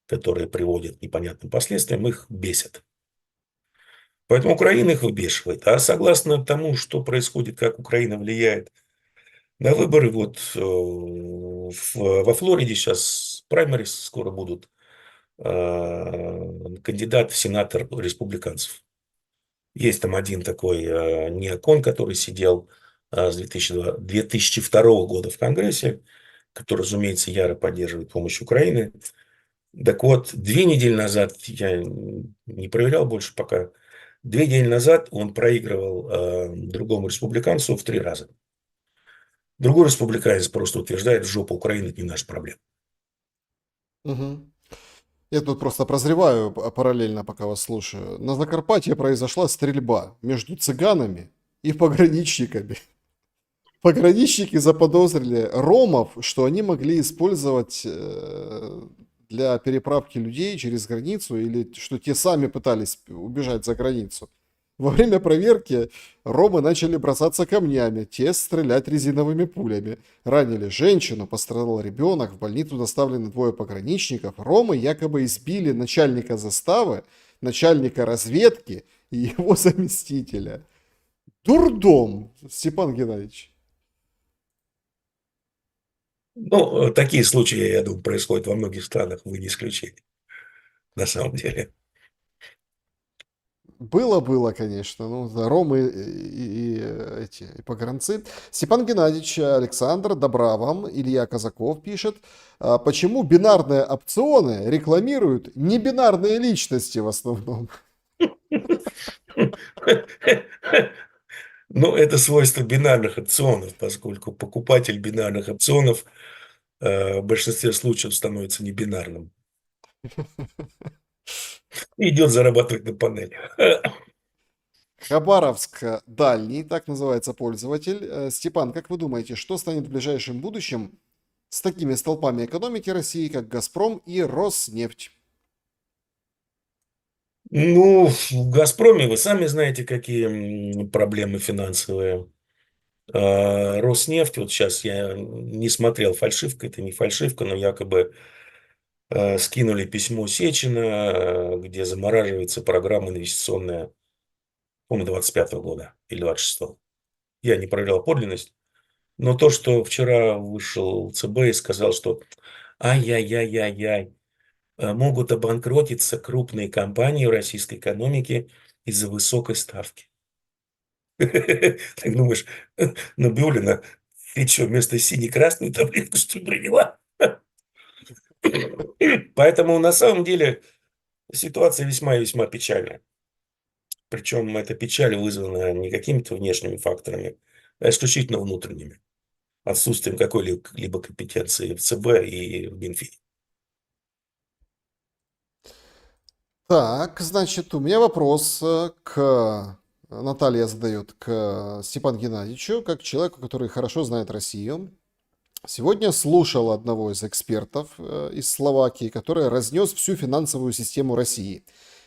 которые приводят к непонятным последствиям, их бесит. Поэтому Украина их выбешивает. А согласно тому, что происходит, как Украина влияет на выборы, вот во Флориде сейчас праймерис скоро будут, кандидат в сенатор республиканцев. Есть там один такой неокон, который сидел с 2002 года в Конгрессе, который, разумеется, яро поддерживает помощь Украины. Так вот, 2 недели назад, я не проверял больше пока, 2 недели назад он проигрывал другому республиканцу в 3 раза. Другой республиканец просто утверждает, жопа Украины – это не наша проблема. Мгм. Я тут просто прозреваю параллельно, пока вас слушаю. На Закарпатье произошла стрельба между цыганами и пограничниками. Пограничники заподозрили ромов, что они могли использовать для переправки людей через границу или что те сами пытались убежать за границу. Во время проверки ромы начали бросаться камнями, те стрелять резиновыми пулями. Ранили женщину, пострадал ребенок, в больницу доставлены двое пограничников. Ромы якобы избили начальника заставы, начальника разведки и его заместителя. Дурдом, Степан Геннадьевич. Ну, такие случаи, я думаю, происходят во многих странах, вы не исключение, на самом деле. Было, конечно. Ну, да, ромы и погранцы. Степан Геннадьевич, Александр, добра вам. Илья Казаков пишет. Почему бинарные опционы рекламируют небинарные личности в основном? Ну, это свойство бинарных опционов, поскольку покупатель бинарных опционов в большинстве случаев становится небинарным. И идет зарабатывать на панели. Хабаровск дальний, так называется пользователь. Степан, как вы думаете, что станет в ближайшем будущем с такими столпами экономики России, как «Газпром» и «Роснефть»? Ну, в «Газпроме» вы сами знаете, какие проблемы финансовые. Роснефть, вот сейчас я не смотрел, фальшивка это не фальшивка, но якобы скинули письмо Сечина, где замораживается программа инвестиционная, по-моему, 25 года или 26-го. Я не проверял подлинность. Но то, что вчера вышел ЦБ и сказал, что ай-яй-яй-яй-яй, могут обанкротиться крупные компании в российской экономике из-за высокой ставки. Так думаешь, Набиуллина, ты что, вместо синей-красную таблетку, что ли, привела? Поэтому на самом деле ситуация весьма и весьма печальная. Причем эта печаль вызвана не какими-то внешними факторами, а исключительно внутренними. Отсутствием какой-либо компетенции в ЦБ и в Минфине. Так, значит, у меня вопрос Наталья задает к Степану Геннадьевичу, как человеку, который хорошо знает Россию. Сегодня слушал одного из экспертов из Словакии, который разнес всю финансовую систему России.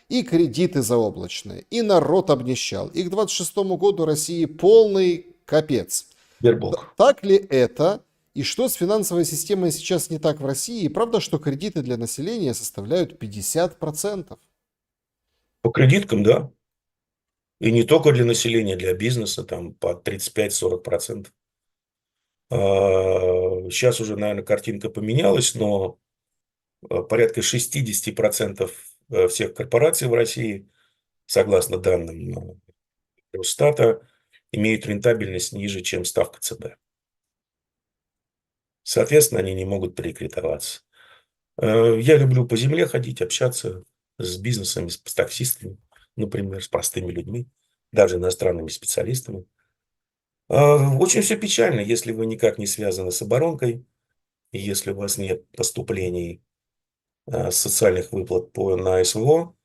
И кредиты заоблачные, и народ обнищал. И к 26 году России полный капец. Сбербок. Так ли это? И что с финансовой системой сейчас не так в России? И правда, что кредиты для населения составляют 50%? По кредиткам, да. И не только для населения, для бизнеса, там по 35-40%. Сейчас уже, наверное, картинка поменялась, но порядка 60% всех корпораций в России, согласно данным Росстата, имеют рентабельность ниже, чем ставка ЦБ. Соответственно, они не могут перекредитоваться. Я люблю по земле ходить, общаться с бизнесами, с таксистами, например, с простыми людьми, даже иностранными специалистами. Очень все печально, если вы никак не связаны с оборонкой, если у вас нет поступлений социальных выплат на СВО,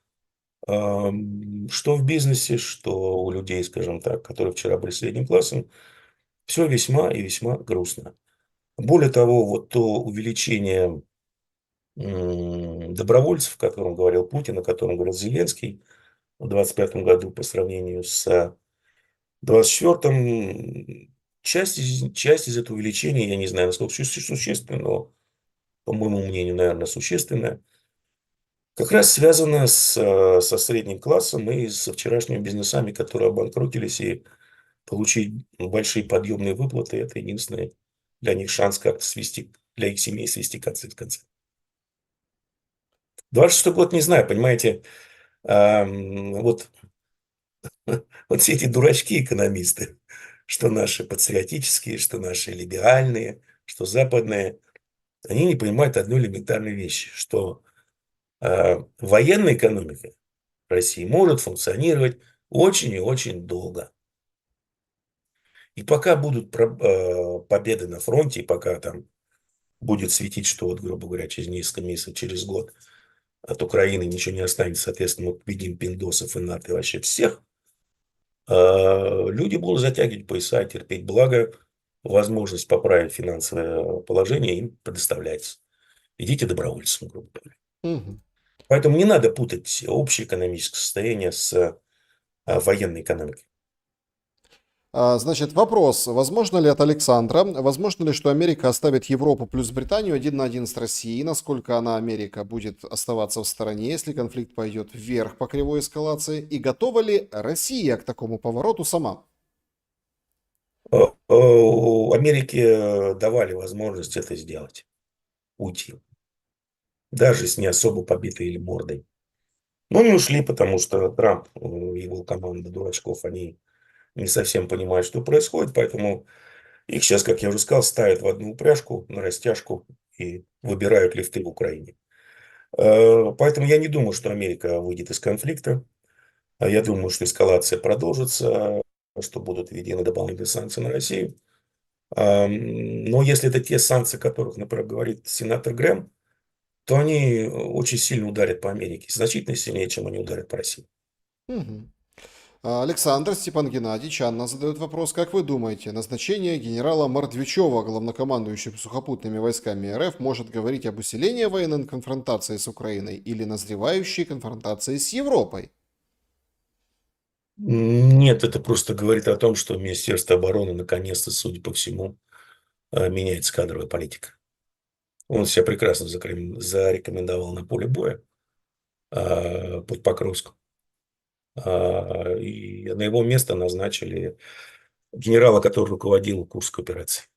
что в бизнесе, что у людей, скажем так, которые вчера были средним классом, все весьма и весьма грустно. Более того, вот то увеличение добровольцев, о котором говорил Путин, о котором говорил Зеленский в 2025 году по сравнению с 2024, часть из этого увеличения, я не знаю, насколько существенная, но, по моему мнению, наверное, существенная, как раз связана со средним классом и со вчерашними бизнесами, которые обанкротились, и получить большие подъемные выплаты – это единственный для них шанс как-то свести, для их семей свести концы с концами. 26 год, не знаю, понимаете, вот, вот все эти дурачки-экономисты, что наши патриотические, что наши либеральные, что западные, они не понимают одной элементарной вещи, что военная экономика России может функционировать очень и очень долго. И пока будут победы на фронте, и пока там будет светить, что, вот, грубо говоря, через несколько месяцев, через год от Украины ничего не останется, соответственно, мы победим пиндосов и НАТО и вообще всех, люди будут затягивать пояса, терпеть. Благо, возможность поправить финансовое положение им предоставляется. Идите добровольцем, грубо говоря. Мгм. Поэтому не надо путать общее экономическое состояние с военной экономикой. Значит, вопрос. Возможно ли от Александра, возможно ли, что Америка оставит Европу плюс Британию один на один с Россией? Насколько она, Америка, будет оставаться в стороне, если конфликт пойдет вверх по кривой эскалации? И готова ли Россия к такому повороту сама? Америке давали возможность это сделать, уйти. Даже с не особо побитой или мордой. Но не ушли, потому что Трамп и его команда дурачков, они не совсем понимают, что происходит. Поэтому их сейчас, как я уже сказал, ставят в одну упряжку, на растяжку и выбирают лифты в Украине. Поэтому я не думаю, что Америка выйдет из конфликта. Я думаю, что эскалация продолжится, что будут введены дополнительные санкции на Россию. Но если это те санкции, о которых, например, говорит сенатор Грэм, то они очень сильно ударят по Америке. Значительно сильнее, чем они ударят по России. Мгм. Александр, Степан Геннадьевич, Анна задает вопрос. Как вы думаете, назначение генерала Мордвичева, главнокомандующим сухопутными войсками РФ, может говорить об усилении военной конфронтации с Украиной или назревающей конфронтации с Европой? Нет, это просто говорит о том, что Министерство обороны наконец-то, судя по всему, меняется кадровая политика. Он себя прекрасно зарекомендовал на поле боя под Покровском. И на его место назначили генерала, который руководил Курской операцией.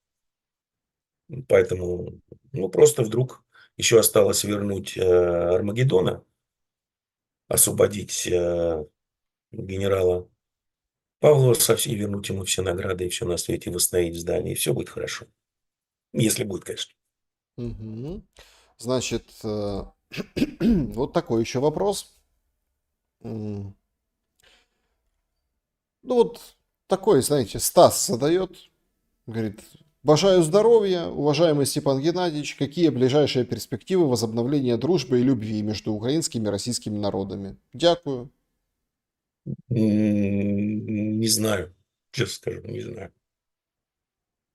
Поэтому, ну, просто вдруг еще осталось вернуть Армагеддона, освободить генерала Павлова со всей, вернуть ему все награды и все на свете, восстановить здание, и все будет хорошо. Если будет, конечно. Мгм. Значит, вот такой еще вопрос. М, Ну вот такой, знаете, Стас задает, говорит, бажаю здоровья, уважаемый Степан Геннадьевич, какие ближайшие перспективы возобновления дружбы и любви между украинскими и российскими народами? Дякую. Не знаю, честно скажу, не знаю.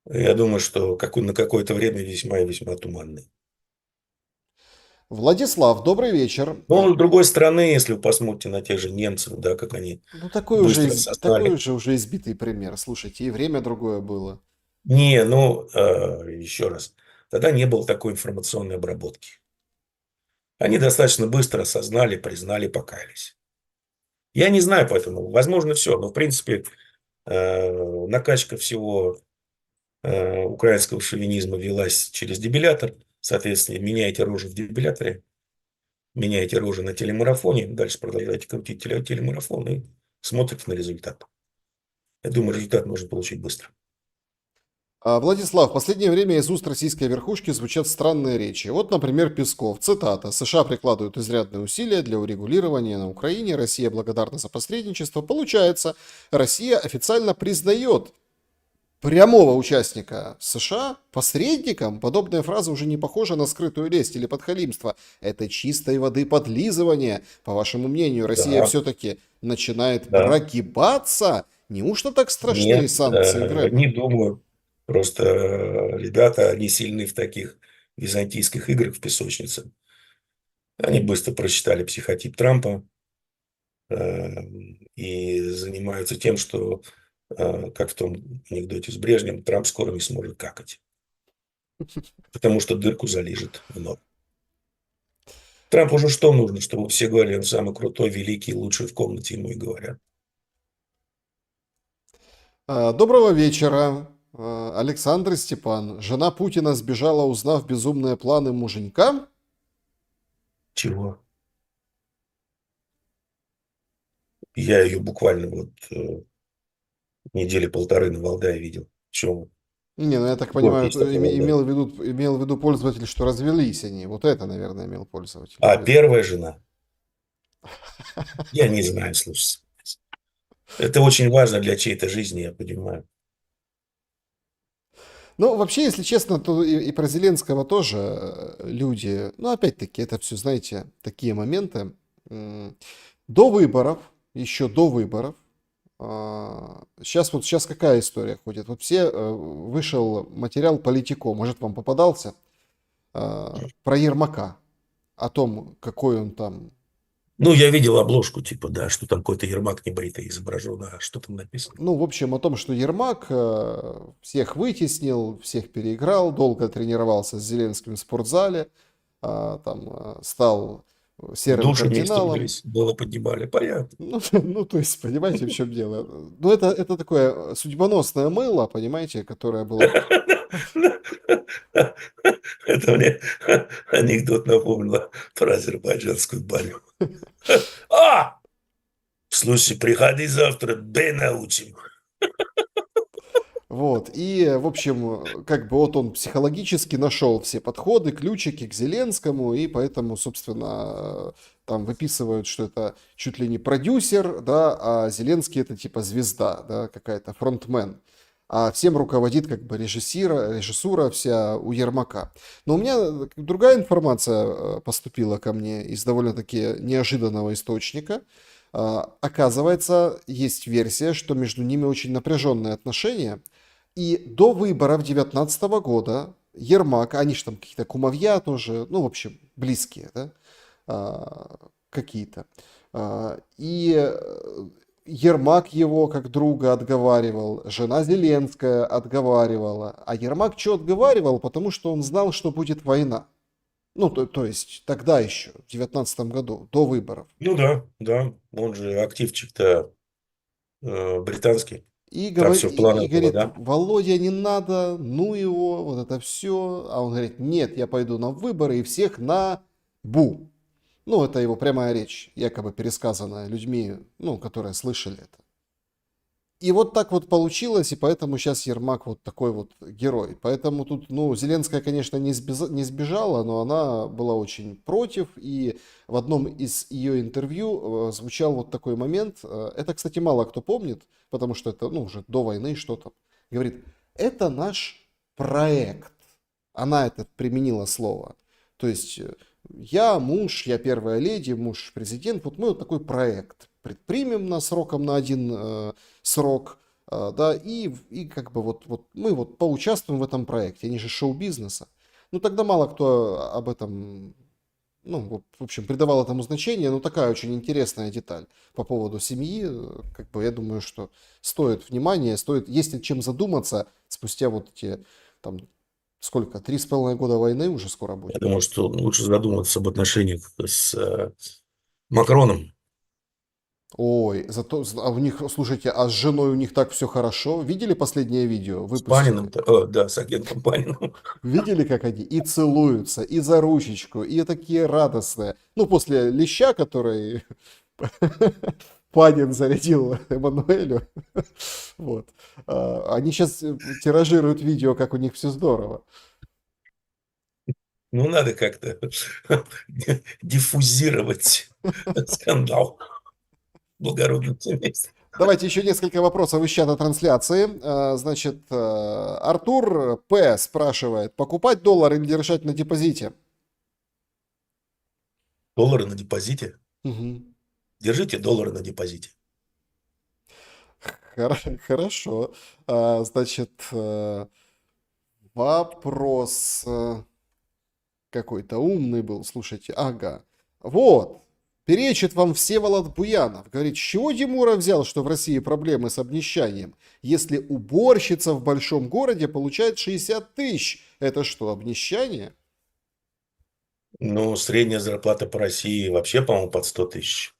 Я думаю, что на какое-то время весьма и весьма туманный. Владислав, добрый вечер. Но, с другой стороны, если вы посмотрите на тех же немцев, да, как они Ну, такой уже, быстро такой осознали. уже уже избитый пример. Слушайте, и время другое было. Не, ну, еще раз, тогда не было такой информационной обработки. Они достаточно быстро осознали, признали, покаялись. Я не знаю, поэтому, возможно, все, но, в принципе, накачка всего украинского шовинизма велась через дебилятор. Соответственно, меняйте рожи в дебиляторе, меняйте рожи на телемарафоне, дальше продолжайте крутить телемарафон и смотрите на результат. Я думаю, результат можно получить быстро. Владислав, в последнее время из уст российской верхушки звучат странные речи. Вот, например, Песков, цитата: «США прикладывают изрядные усилия для урегулирования на Украине, Россия благодарна за посредничество». Получается, Россия официально признает прямого участника США посредником. Подобная фраза уже не похожа на скрытую лесть или подхалимство. Это чистой воды подлизывание. По вашему мнению, Россия Да, все-таки начинает да. прогибаться? Неужто так страшны Нет, санкции не Грефа? думаю. Просто ребята, они сильны в таких византийских играх в песочнице. Они быстро прочитали психотип Трампа и занимаются тем, что, как в том анекдоте с Брежневым, Трамп скоро не сможет какать, потому что дырку залижет в нос. Трампу уже что нужно, чтобы все говорили, он самый крутой, великий, лучший в комнате, ему и говорят. Доброго вечера, Александр и Степан. Жена Путина сбежала, узнав безумные планы муженька. Чего? Я ее буквально вот недели полторы на Валдае видел. Чего? Не, ну я так Город понимаю, есть такой Валдай. имел в виду пользователь, что развелись они. Вот это, наверное, имел пользователь в А виду. первая жена? Я не знаю, слушай. Это очень важно для чьей-то жизни, я понимаю. Ну, вообще, если честно, то и про Зеленского тоже люди... Ну, опять-таки, это все, знаете, такие моменты. М, До выборов, еще до выборов, сейчас какая история ходит? Вот вышел материал Политико, может, вам попадался, про Ермака, о том, какой он там, Ну, я видел обложку, типа, да, что там какой-то Ермак небритый изображен, а что там написано? ну, в общем, о том, что Ермак всех вытеснил, всех переиграл, долго тренировался с Зеленским в спортзале, стал серым Души вместе кардиналом. мылись, было поднимали, понятно. Ну, ну, то есть, понимаете, в чем дело? Ну, это такое судьбоносное мыло, понимаете, которое было... Это мне анекдот напомнило про азербайджанскую баню. А! Слушай, приходи завтра, Б научим. Вот, и, в общем, как бы вот он психологически нашел все подходы, ключики к Зеленскому, и поэтому, собственно, там выписывают, что это чуть ли не продюсер, да, а Зеленский это типа звезда, да, какая-то фронтмен. А всем руководит как бы режиссура вся у Ермака. Но у меня другая информация поступила ко мне из довольно-таки неожиданного источника. Оказывается, есть версия, что между ними очень напряженные отношения, и до выборов 2019 года Ермак, они же там какие-то кумовья тоже, ну, в общем, близкие, да, какие-то. Ермак его как друга отговаривал, жена Зеленская отговаривала. А Ермак что отговаривал? Потому что он знал, что будет война. Ну, то есть тогда еще, в 2019 году, до выборов. Ну да, да, он же активчик-то британский. Там все в планах И было, говорит, да? Володя, не надо, ну его, вот это все. А он говорит, нет, я пойду на выборы и всех на бу. Ну, это его прямая речь, якобы пересказанная людьми, ну, которые слышали это. И вот так вот получилось, и поэтому сейчас Ермак вот такой вот герой. Поэтому тут, ну, Зеленская, конечно, не сбежала, но она была очень против. И в одном из ее интервью звучал вот такой момент. Это, кстати, мало кто помнит, потому что это, ну, уже до войны что-то. Говорит, это наш проект. Она это применила слово. То есть я муж, я первая леди, муж президент. Вот мы вот такой проект предпримем на сроком на один срок, да, и как бы вот мы вот поучаствуем в этом проекте, они же шоу-бизнеса. Ну, тогда мало кто об этом, ну, в общем, придавал этому значение, но такая очень интересная деталь по поводу семьи, как бы я думаю, что стоит внимания, стоит, есть над чем задуматься спустя вот эти, там, сколько, 3,5 года войны уже скоро Я будет. думаю, что лучше задуматься об отношениях с Макроном. Ой, зато а у них, слушайте, а с женой у них так все хорошо. Видели последнее видео? С Выпустили. Паниным, да, с агентом Паниным. Видели, как они и целуются, и за ручечку, и такие радостные. Ну, после леща, который Панин зарядил Эммануэлю. Вот. Они сейчас тиражируют видео, как у них все здорово. Ну, надо как-то диффузировать скандал в благородном семействе. Давайте еще несколько вопросов из чата трансляции. Значит, Артур П. спрашивает, покупать доллар или держать на депозите? Доллары на депозите. Мгм. Держите доллары на депозите. Хорошо. Значит, вопрос какой-то умный был. Слушайте, ага. Вот. Перечит вам Всеволод Буянов. Говорит, с чего Тимура взял, что в России проблемы с обнищанием? Если уборщица в большом городе получает 60 тысяч, это что, обнищание? Ну, средняя зарплата по России вообще, по-моему, под 100 тысяч.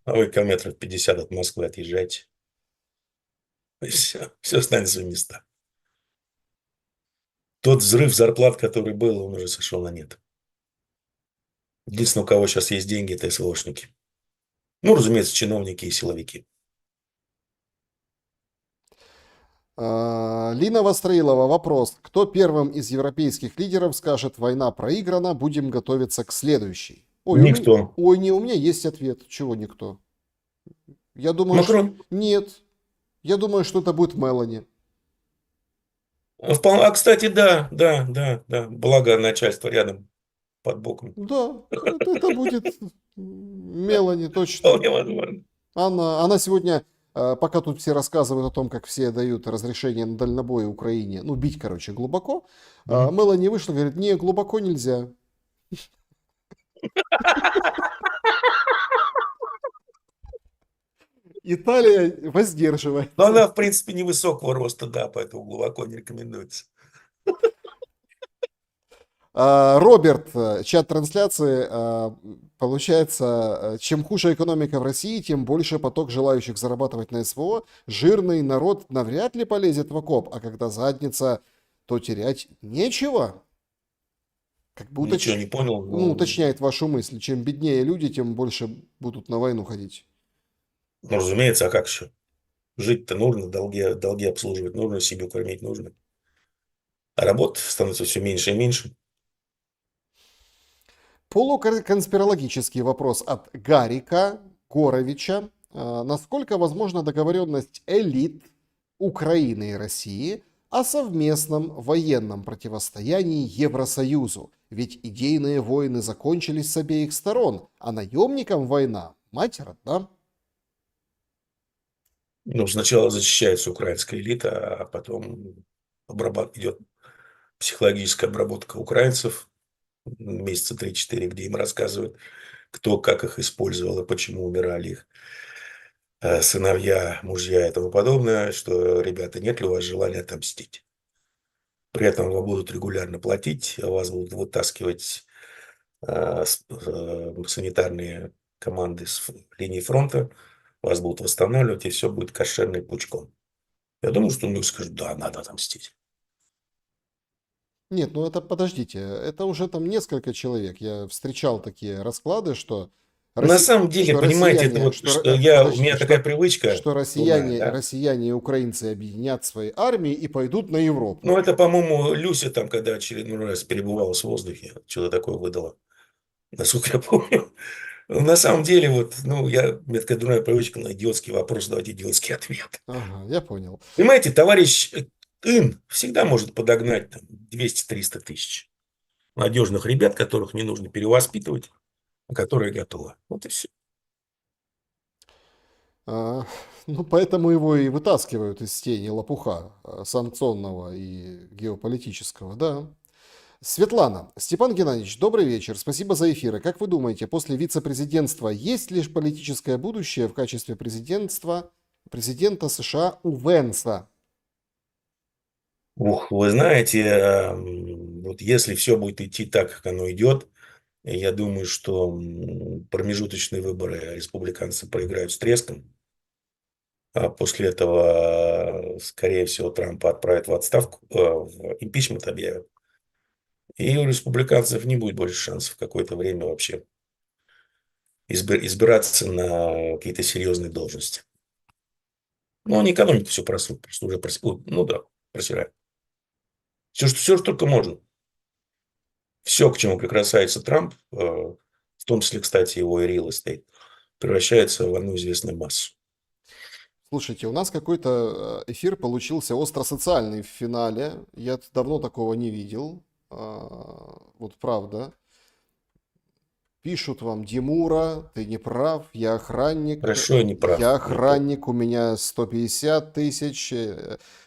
А вы километров 50 от Москвы отъезжаете. И все станет на свои места. Тот взрыв зарплат, который был, он уже сошел на нет. Единственное, у кого сейчас есть деньги, это СВОшники. Ну, разумеется, чиновники и силовики. Лина Востроилова, вопрос. Кто первым из европейских лидеров скажет, война проиграна, будем готовиться к следующей? Никто. Ой, не, у меня есть ответ. Чего никто? Я думаю, Макрон. нет. Я думаю, что это будет Мелани. А, кстати, да, да, да, да. Благо начальство рядом, под боком. Да, это будет Мелани, точно. Вполне возможно. Она сегодня, пока тут все рассказывают о том, как все дают разрешение на дальнобой Украине, ну, бить, короче, глубоко, Мгм. Мелани вышла и говорит, не, глубоко нельзя. Италия Но воздерживается. она, в принципе, невысокого роста, да, поэтому глубоко не рекомендуется. Роберт, чат трансляции, получается, чем хуже экономика в России, тем больше поток желающих зарабатывать на СВО. Жирный народ навряд ли полезет в окоп, а когда задница, то терять нечего. Как бы Ничего не понял, ну, но, уточняет вашу мысль. Чем беднее люди, тем больше будут на войну ходить. ну, разумеется, а как еще? Жить-то нужно, долги обслуживать нужно, семью кормить нужно. А работы становится все меньше и меньше. Полуконспирологический вопрос от Гарика Горовича. Насколько возможна договоренность элит Украины и России о совместном военном противостоянии Евросоюзу? Ведь идейные войны закончились с обеих сторон, а наемникам война, мать родна. Ну, сначала защищается украинская элита, а потом идет психологическая обработка украинцев месяца 3-4, где им рассказывают, кто как их использовал и почему умирали их сыновья, мужья и тому подобное, что, ребята, нет ли у вас желания отомстить? При этом вам будут регулярно платить, а вас будут вытаскивать санитарные команды с линии фронта, вас будут восстанавливать, и все будет кошерно и пучком. Я думаю, что многие скажут, да, надо отомстить. Нет, ну это подождите, это уже там несколько человек. Я встречал такие расклады, что, На самом деле, что понимаете, это россияне, вот, что у подождите, меня такая привычка что дурная, россияне, да. россияне и украинцы объединят свои армии и пойдут на Ну, Европу. это, по-моему, Люся там, когда очередной раз перебывалась в воздухе, что-то такое выдала, насколько я помню. На самом деле, вот, ну, у меня такая дурная привычка на идиотский вопрос давать идиотский ответ. Ага, я понял. Понимаете, товарищ Ин всегда может подогнать там 200-300 тысяч надежных ребят, которых не нужно перевоспитывать, а которые готовы. Вот и все. А, ну, поэтому его и вытаскивают из тени лопуха санкционного и геополитического, да. Светлана, Степан Геннадьевич, добрый вечер. Спасибо за эфир. И как вы думаете, после вице-президентства есть лишь политическое будущее в качестве президента США у Венса? Ух, вы знаете, вот если все будет идти так, как оно идет, я думаю, что промежуточные выборы республиканцы проиграют с треском. А после этого, скорее всего, Трампа отправят в отставку, в импичмент объявят. И у республиканцев не будет больше шансов какое-то время вообще избираться на какие-то серьезные должности. Ну, они экономику все просрут, просто уже ну да, просирают. Все, что только можно. Все, к чему прикасается Трамп, в том числе, кстати, его и real estate, превращается в одну известную массу. Слушайте, у нас какой-то эфир получился остросоциальный в финале. Я давно такого не видел. Вот правда. Пишут вам: Димура, ты не прав, я охранник, Хорошо, я не прав. у меня 150 тысяч,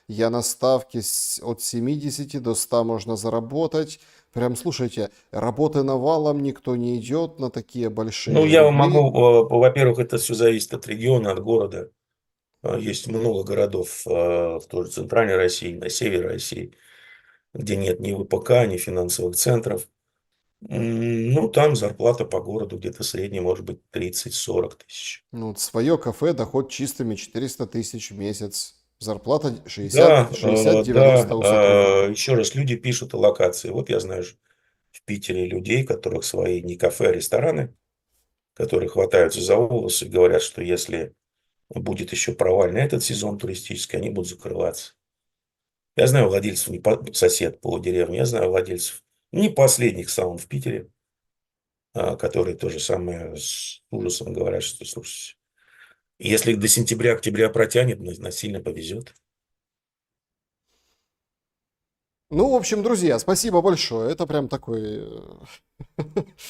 я на ставке от 70 до 100 можно заработать. Прям, слушайте, работы навалом, никто не идет на такие Ну, большие я вам рубли. могу, во-первых, это все зависит от региона, от города. Есть много городов в той же центральной России, на севере России, где нет ни ВПК, ни финансовых центров. Ну, там зарплата по городу где-то средняя, может быть, 30-40 тысяч. Ну, вот свое кафе, доход чистыми 400 тысяч в месяц. Зарплата Да, 60-90 у да. сотрудников. Еще раз, люди пишут о локации. Вот я знаю в Питере людей, которых свои не кафе, а рестораны, которые хватаются за волосы и говорят, что если будет еще провальный этот сезон туристический, они будут закрываться. Я знаю владельцев, сосед по деревне, я знаю владельцев не последних саун в Питере, которые то же самое с ужасом говорят, что, слушайте, если до сентября-октября протянет, насильно повезет. Ну, в общем, друзья, спасибо большое. Это прям такой,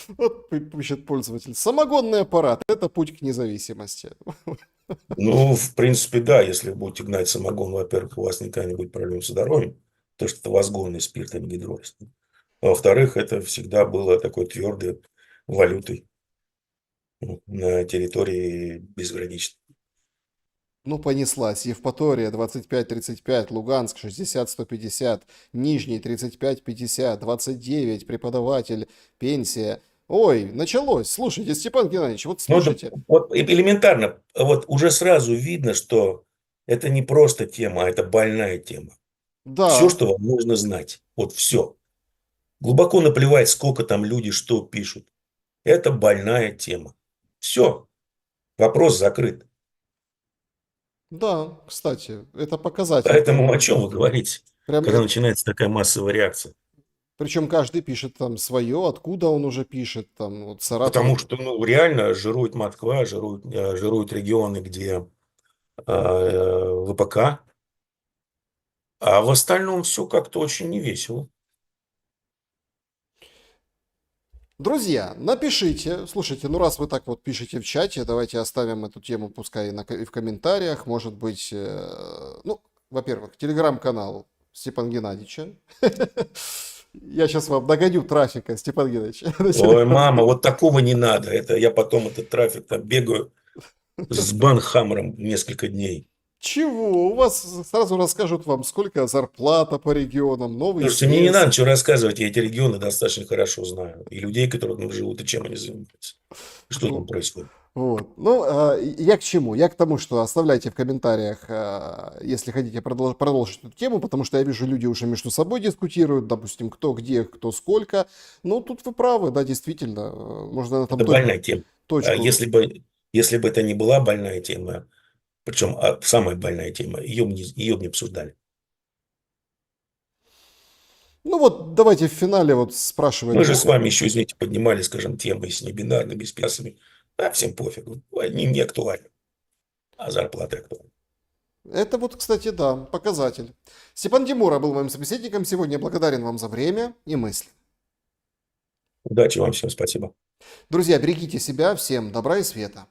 вот пишет пользователь, самогонный аппарат. Это путь к независимости. Ну, в принципе, да, если вы будете гнать самогон, во-первых, у вас никогда не будет проблем со здоровьем, потому что это возгонный спирт, а не гидролиз. А во-вторых, это всегда было такой твердой валютой на территории безграничной. Ну, понеслась. Евпатория 25-35, Луганск 60-150, Нижний 35-50, 29, преподаватель, пенсия. Ой, началось. Слушайте, Степан Геннадьевич, вот Ну, это слушайте. вот элементарно, вот уже сразу видно, что это не просто тема, а это больная тема. Все, Да, что вам нужно знать. Вот все. Глубоко наплевать, сколько там люди что пишут. Это больная тема. Все. Вопрос закрыт. да, кстати, это показатель Поэтому о такой. чем вы говорите, Прям когда это, начинается такая массовая реакция? причем каждый пишет там свое, откуда он уже пишет, там, вот Потому Саратов. что ну, реально жирует Москва, жируют регионы, где ВПК, а в остальном все как-то очень невесело. Друзья, напишите, слушайте, ну раз вы так вот пишете в чате, давайте оставим эту тему, пускай и в комментариях, может быть, ну, во-первых, телеграм-канал Степана Геннадьевича. Я сейчас вам догоню трафика, Степан Геннадьевич, на Ой, телеграм. мама, вот такого не надо. Это я потом этот трафик там бегаю с банхаммером несколько дней. Чего? У вас сразу расскажут вам, сколько зарплата по регионам, новый Слушайте, мне не съезд. надо ничего рассказывать, я эти регионы достаточно хорошо знаю. И людей, которые там живут, и чем они занимаются. Что там Ну, происходит. Вот. Ну, я к чему? Я к тому, что оставляйте в комментариях, если хотите продолжить эту тему, потому что я вижу, люди уже между собой дискутируют, допустим, кто где, кто сколько. Ну, тут вы правы, да, действительно, можно на этом Это больная тема. А точку. если бы это не была больная тема, причем самая больная тема, ее бы не обсуждали. Ну вот, давайте в финале вот спрашивает Мы же с Бог. вами еще, извините, поднимали, скажем, темы с небинарными, с пиасами. Да, всем пофигу. Они не актуальны, а зарплаты актуальны. Это вот, кстати, да, показатель. Степан Демура был моим собеседником сегодня. Благодарен вам за время и мысли. Удачи вам, всем спасибо. Друзья, берегите себя, всем добра и света.